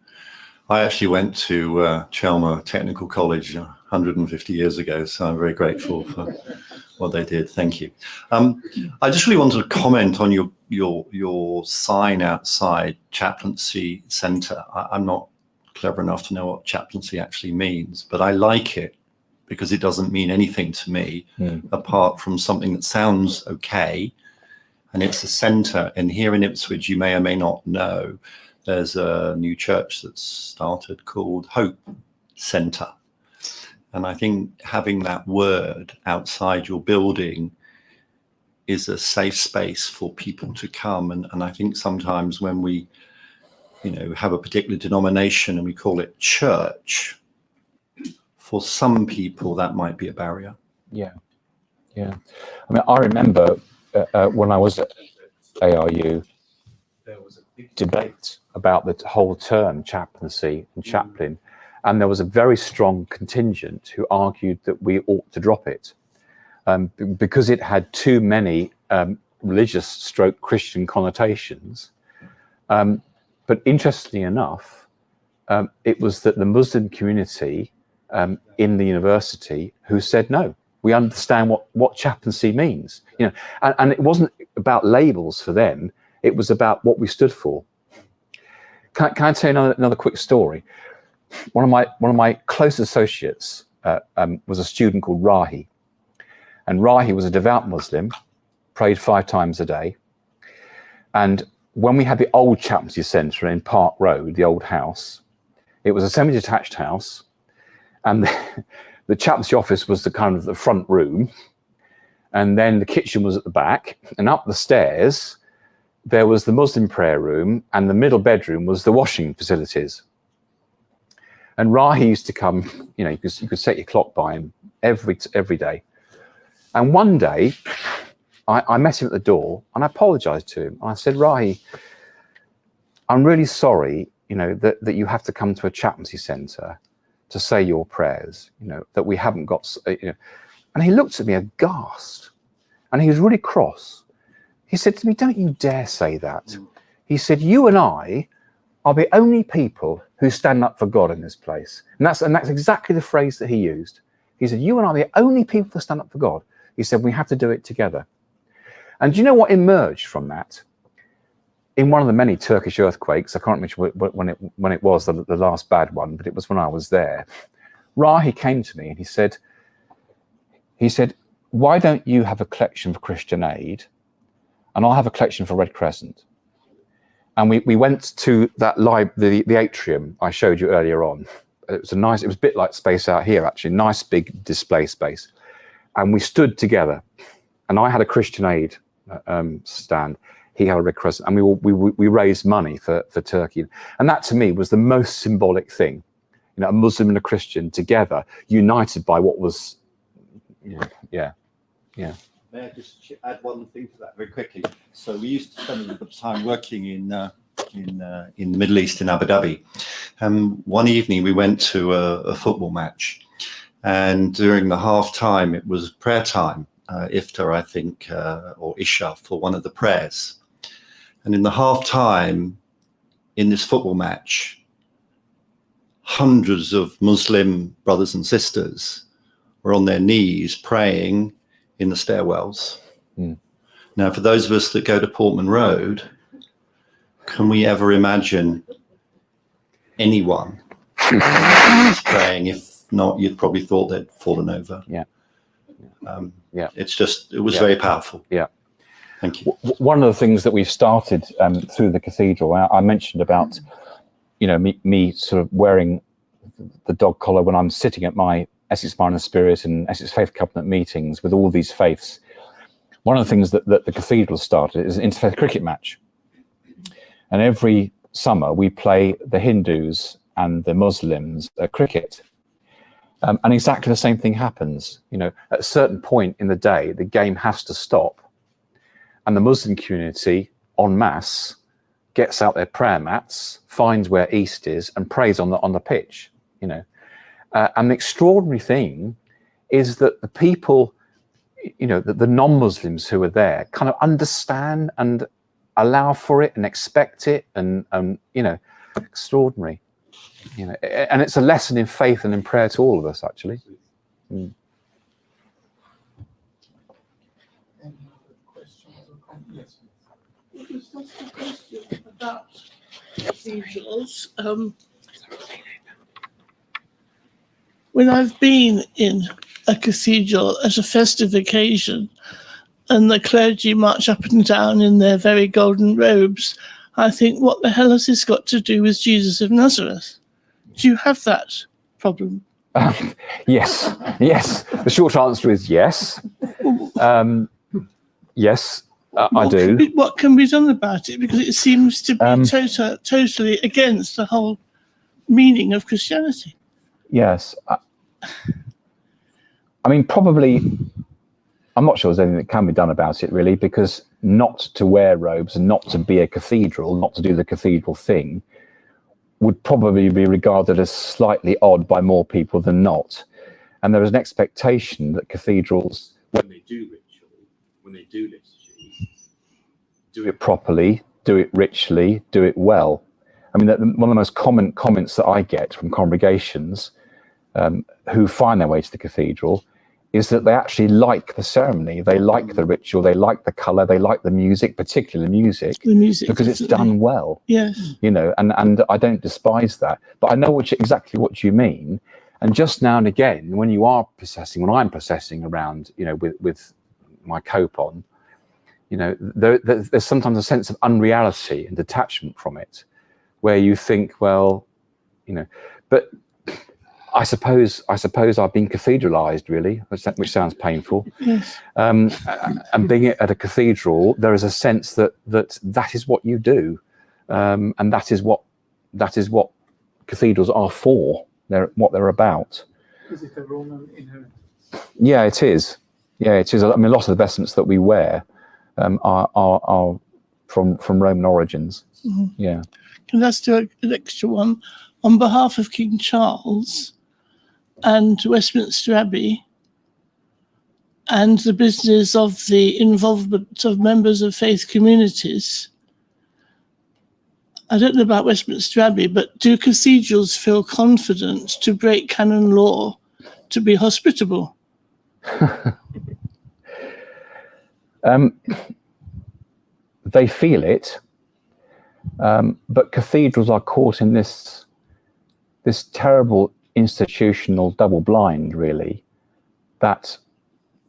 I actually went to Chelmer Technical College 150 years ago, so I'm very grateful for what they did. Thank you. I just really wanted to comment on your sign outside Chaplaincy Centre. I'm not clever enough to know what chaplaincy actually means, but I like it because it doesn't mean anything to me apart from something that sounds okay, and it's a centre. And here in Ipswich, you may or may not know, there's a new church that's started called Hope Centre. And I think having that word outside your building is a safe space for people to come. And I think sometimes when we, you know, have a particular denomination and we call it church, for some people that might be a barrier. Yeah. I mean, I remember when I was at ARU, there was a big debate about the whole term chaplaincy and chaplain, and there was a very strong contingent who argued that we ought to drop it because it had too many religious / Christian connotations. But interestingly enough, it was that the Muslim community in the university who said, no, we understand what chaplaincy means. You know, and it wasn't about labels for them. It was about what we stood for. Can I tell you another quick story? One of my close associates was a student called Rahi. And Rahi was a devout Muslim, prayed 5 times a day. And when we had the old chaplaincy centre in Park Road, the old house, it was a semi-detached house. And the chaplaincy office was the kind of the front room. And then the kitchen was at the back. And up the stairs, there was the Muslim prayer room, and the middle bedroom was the washing facilities. And Rahi used to come, you know, you could set your clock by him every day. And one day I met him at the door and I apologized to him. And I said, Rahi, I'm really sorry, that you have to come to a chaplaincy centre to say your prayers, that we haven't got, And he looked at me aghast and he was really cross. He said to me, don't you dare say that. He said, you and I are the only people who stand up for God in this place. And that's exactly the phrase that he used. He said, you and I are the only people that stand up for God. He said, we have to do it together. And do you know what emerged from that? In one of the many Turkish earthquakes, I can't remember when it was, the last bad one, but it was when I was there. Rahi came to me and he said, why don't you have a collection for Christian Aid and I'll have a collection for Red Crescent? And we went to that the atrium I showed you earlier on. It was a bit like space out here, actually, nice big display space. And we stood together and I had a Christian Aid stand. He had a Red Crescent, and we raised money for Turkey. And that to me was the most symbolic thing. A Muslim and a Christian together, united by what was, yeah. May I just add one thing to that very quickly? So we used to spend a little bit of time working in the Middle East in Abu Dhabi. One evening we went to a football match, and during the half time it was prayer time, iftar I think, or isha for one of the prayers. And in the half time in this football match, hundreds of Muslim brothers and sisters were on their knees praying in the stairwells. Now, for those of us that go to Portman Road, can we ever imagine anyone praying? If not, you'd probably thought they'd fallen over. Yeah. It was very powerful. Yeah. Thank you. One of the things that we've started through the cathedral, I mentioned about, me sort of wearing the dog collar when I'm sitting at my Essex Mind and Spirit and Essex Faith Covenant meetings with all these faiths. One of the things that the cathedral started is an interfaith cricket match. And every summer we play the Hindus and the Muslims at cricket. And exactly the same thing happens. At a certain point in the day, the game has to stop. And the Muslim community en masse gets out their prayer mats, finds where East is, and prays on the pitch. And the extraordinary thing is that the people, the non-Muslims who are there kind of understand and allow for it and expect it, and extraordinary. And it's a lesson in faith and in prayer to all of us, actually. Any other questions or comments? It was just a question about cathedrals. When I've been in a cathedral at a festive occasion and the clergy march up and down in their very golden robes, I think, what the hell has this got to do with Jesus of Nazareth? Do you have that problem? Yes. The short answer is yes. Yes, I do. What can be done about it? Because it seems to be totally against the whole meaning of Christianity. Yes. I mean, probably, I'm not sure there's anything that can be done about it, really, because not to wear robes and not to be a cathedral, not to do the cathedral thing, would probably be regarded as slightly odd by more people than not. And there is an expectation that cathedrals, when they do ritual, when they do liturgy, do it properly, do it richly, do it well. I mean, one of the most common comments that I get from congregations who find their way to the cathedral is that they actually like the ceremony, they like the ritual, they like the colour, they like the music, particularly the music because it's done well. Yes. And I don't despise that, but I know exactly what you mean. And just now and again, when I'm processing around, with my cope on, there's sometimes a sense of unreality and detachment from it, where you think, well, but I suppose I've been cathedralized, really, which sounds painful. Yes. And being at a cathedral, there is a sense that is what you do, and that is what cathedrals are for. They're what they're about. Is it a Roman inheritance? Yeah, it is. Yeah, it is. I mean, a lot of the vestments that we wear are from Roman origins. Mhm. Yeah. Can I do an extra one? On behalf of King Charles and Westminster Abbey and the business of the involvement of members of faith communities, I don't know about Westminster Abbey, but do cathedrals feel confident to break canon law to be hospitable? They feel it, but cathedrals are caught in this terrible institutional double blind, really, that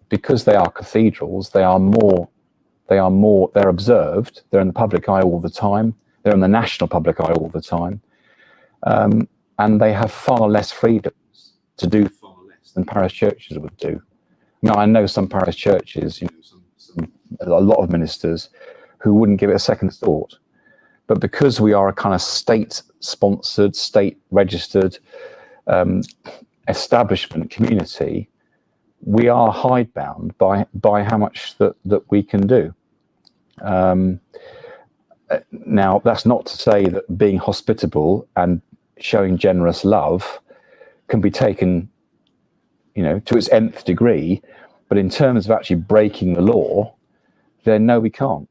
because they are cathedrals, they're observed, they're in the public eye all the time, they're in the national public eye all the time, and they have far less freedoms to do far less than parish churches would do. Now, I know some parish churches, a lot of ministers who wouldn't give it a second thought. But because we are a kind of state-sponsored, state-registered establishment community, we are hidebound by how much that we can do. Now, that's not to say that being hospitable and showing generous love can be taken, to its nth degree. But in terms of actually breaking the law, then no, we can't.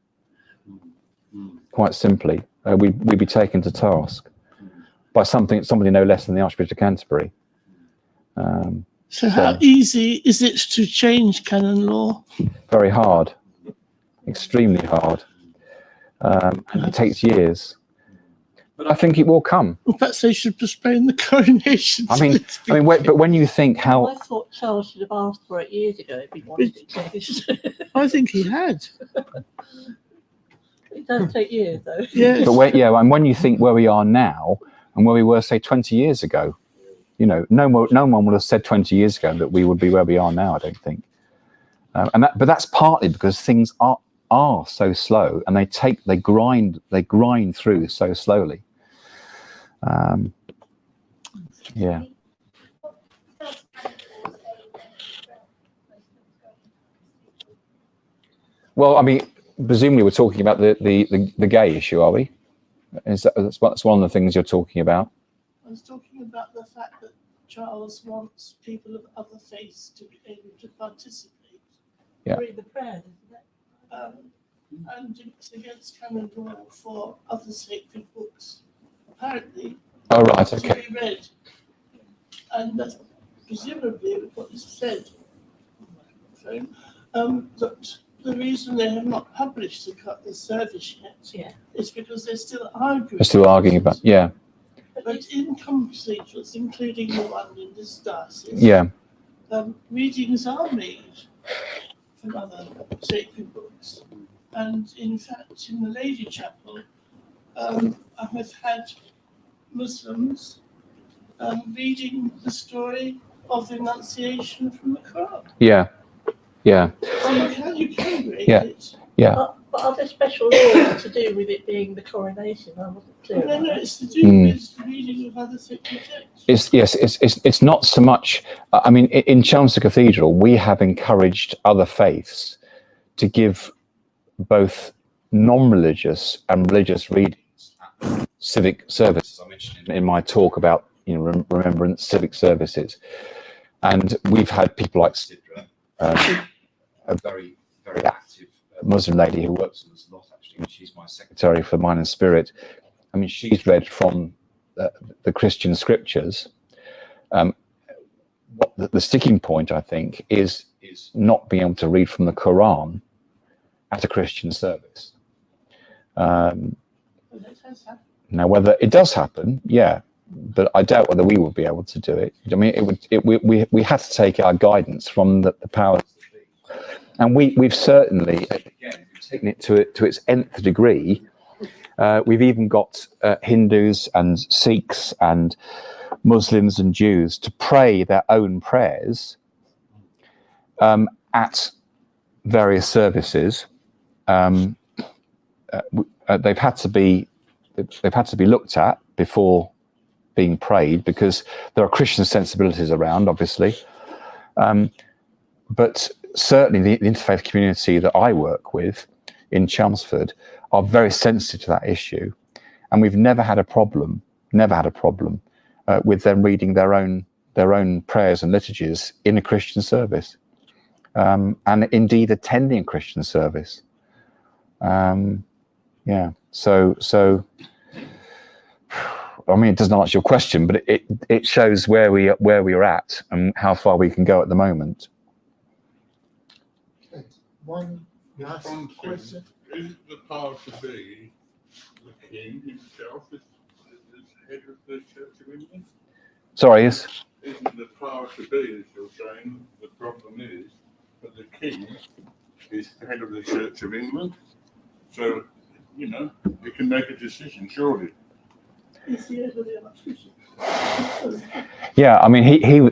Quite simply, we'd be taken to task by somebody no less than the Archbishop of Canterbury. So how easy is it to change canon law? Very hard, extremely hard, and it takes years. But I think it will come. Well, perhaps they should postpone the coronation. But when you think how, I thought Charles should have asked for it years ago if he wanted it changed. I think he had. It does take years, though. Yes. and when you think where we are now and where we were, say, 20 years ago, no one would have said 20 years ago that we would be where we are now. I don't think, but that's partly because things are so slow, and they grind through so slowly. Yeah. Well, presumably we're talking about the gay issue, are we? That's one of the things you're talking about. I was talking about the fact that Charles wants people of other faiths to be able to participate. Yeah. Read the prayers, isn't it? And it's against canon law for other sacred books, apparently, Oh, right, to okay. be read. And that's presumably what is said that the reason they have not published the service yet is because they're still arguing. They're still arguing about, yeah. But in cathedrals, including the one in this diocese, Yeah. Readings are made from other sacred books. And in fact, in the Lady Chapel, I have had Muslims reading the story of the Annunciation from the Quran. Yeah. Yeah. So you can read Yeah. it. Yeah. But are there special laws to do with it being the coronation? I wasn't clear. No, about that. it's to do with the reading of other sacred texts. It's not so much. In Chelmsford Cathedral, we have encouraged other faiths to give both non-religious and religious readings, civic services. I mentioned in my talk about remembrance civic services, and we've had people like Sidra, a very very active Muslim lady who works with us a lot. Actually, she's my secretary for Mind and Spirit. She's read from the Christian scriptures. What the sticking point, I think, is not being able to read from the Quran at a Christian service. Now, whether it does happen, yeah, but I doubt whether we would be able to do it. We have to take our guidance from the powers that be, and we've certainly, again, taken it to its nth degree. We've even got Hindus and Sikhs and Muslims and Jews to pray their own prayers at various services. They've had to be looked at before being prayed, because there are Christian sensibilities around, obviously. But certainly the interfaith community that I work with, in Chelmsford are very sensitive to that issue, and we've never had a problem with them reading their own prayers and liturgies in a Christian service, and indeed attending a Christian service. Yeah, so I mean, it doesn't answer your question, but it shows where we are at and how far we can go at the moment. Okay. One last question. Is the power to be the king himself is head of the Church of England? Sorry, yes. Isn't the power to be, as you're saying, the problem is that the king is head of the Church of England? So, you know, he can make a decision, surely. Is he ever the Archbishop? Yeah, I mean, he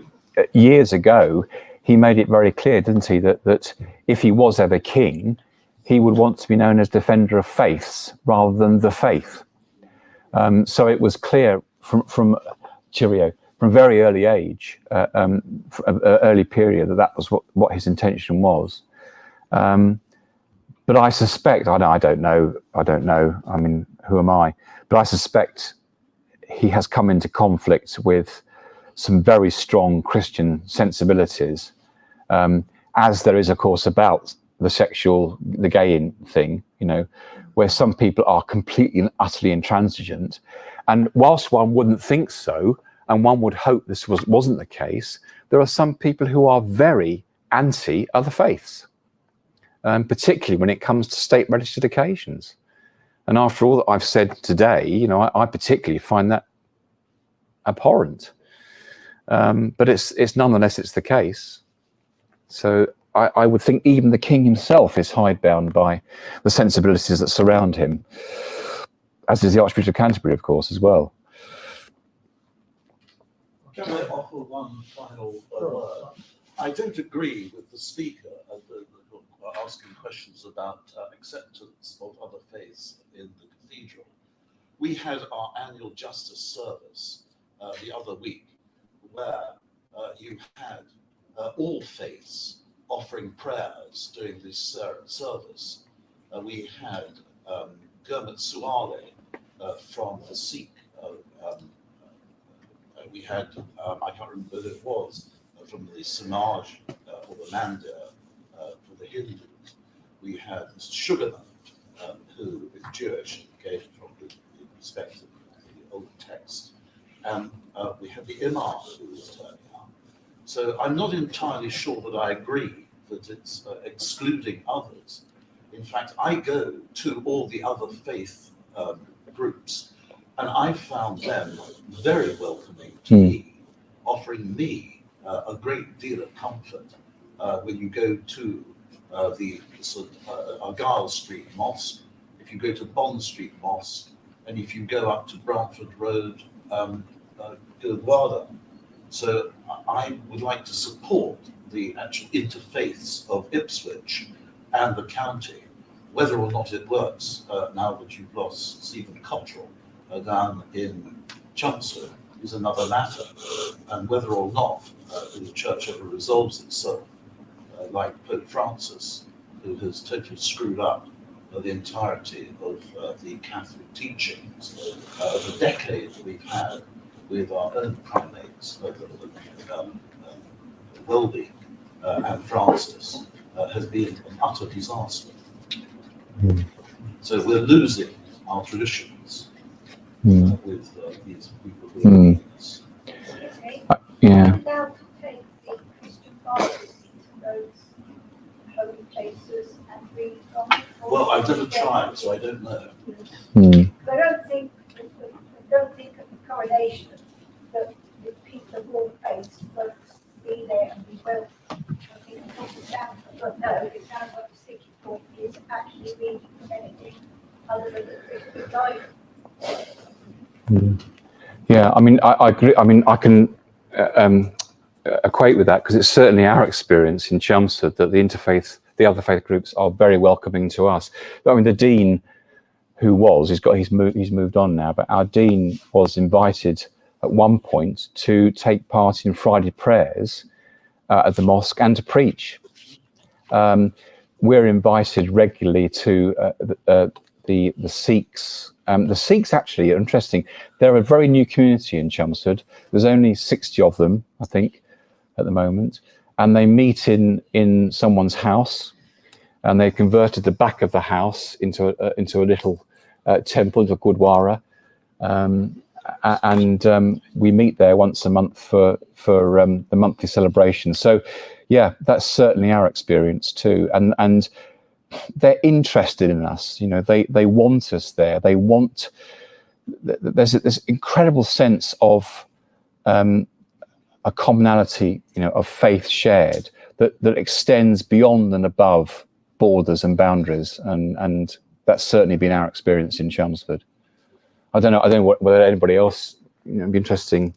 years ago, he made it very clear, didn't he, that if he was ever king, he would want to be known as defender of faiths rather than the faith. So it was clear from very early age, early period, that was what his intention was. But I suspect, I don't know. I mean, who am I? But I suspect he has come into conflict with some very strong Christian sensibilities, as there is, of course, about the gay thing, you know, where some people are completely and utterly intransigent. And whilst one wouldn't think so, and one would hope this wasn't the case, there are some people who are very anti other faiths, particularly when it comes to state registered occasions. And after all that I've said today, you know, I particularly find that abhorrent. But it's nonetheless, it's the case. So I would think even the king himself is hidebound by the sensibilities that surround him, as is the Archbishop of Canterbury, of course, as well. Can I offer one final word? I don't agree with the speaker asking questions about acceptance of other faiths in the cathedral. We had our annual justice service the other week, where you had all faiths offering prayers during this service. We had Gurmat Suale from the Sikh. We had, I can't remember who it was, from the Samaj or the Mandir for the Hindus. We had Mr. Sugarland, who is Jewish and gave from the perspective of the old text. And we had the Imam who was turning up. So I'm not entirely sure that I agree that it's excluding others. In fact, I go to all the other faith groups, and I found them very welcoming to me, offering me a great deal of comfort when you go to the sort of Argyle Street Mosque, if you go to Bond Street Mosque, and if you go up to Brantford Road, Gurdwara. So I would like to support the actual interfaiths of Ipswich and the county. Whether or not it works now that you've lost Stephen Cottrell down in Chelmsford is another matter, and whether or not the church ever resolves itself, like Pope Francis, who has totally screwed up the entirety of the Catholic teachings of the decade that we've had with our own primates, Welby and Francis, has been an utter disaster. So we're losing our traditions with these people who are doing this. Yeah. Now to take the Christian fathers into those holy places and read from. Well, I've never tried, so I don't know. But I don't think at the coronation that the people of all faiths won't be there and be welcome. I think it sounds, but no, it sounds like the sticking point is actually reading from anything other than the Christian Bible. Yeah, I mean, I agree. I mean, I can equate with that because it's certainly our experience in Chelmsford that the other faith groups are very welcoming to us. But, I mean, the dean, he's moved on now, but our dean was invited at one point to take part in Friday prayers at the mosque and to preach. we're invited regularly to the Sikhs. The Sikhs actually are interesting. They're a very new community in Chelmsford. There's only 60 of them, I think, at the moment, and they meet in someone's house, and they converted the back of the house into a little temple, into a gurdwara, and we meet there once a month for the monthly celebration. So, yeah, that's certainly our experience too, and they're interested in us. You know, they want us there. They want. There's this incredible sense of a commonality, you know, of faith shared that extends beyond and above borders and boundaries, and that's certainly been our experience in Chelmsford. I don't know whether anybody else, you know, it'd be interesting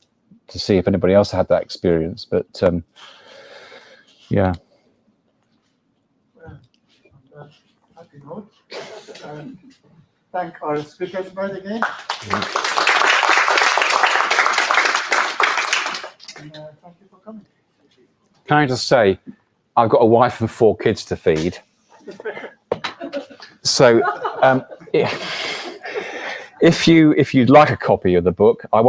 to see if anybody else had that experience, but yeah. Well, on that happy note, thank our speakers tonight again. And, thank you for coming. Can I just say, I've got a wife and 4 kids to feed. So if you'd like a copy of the book, I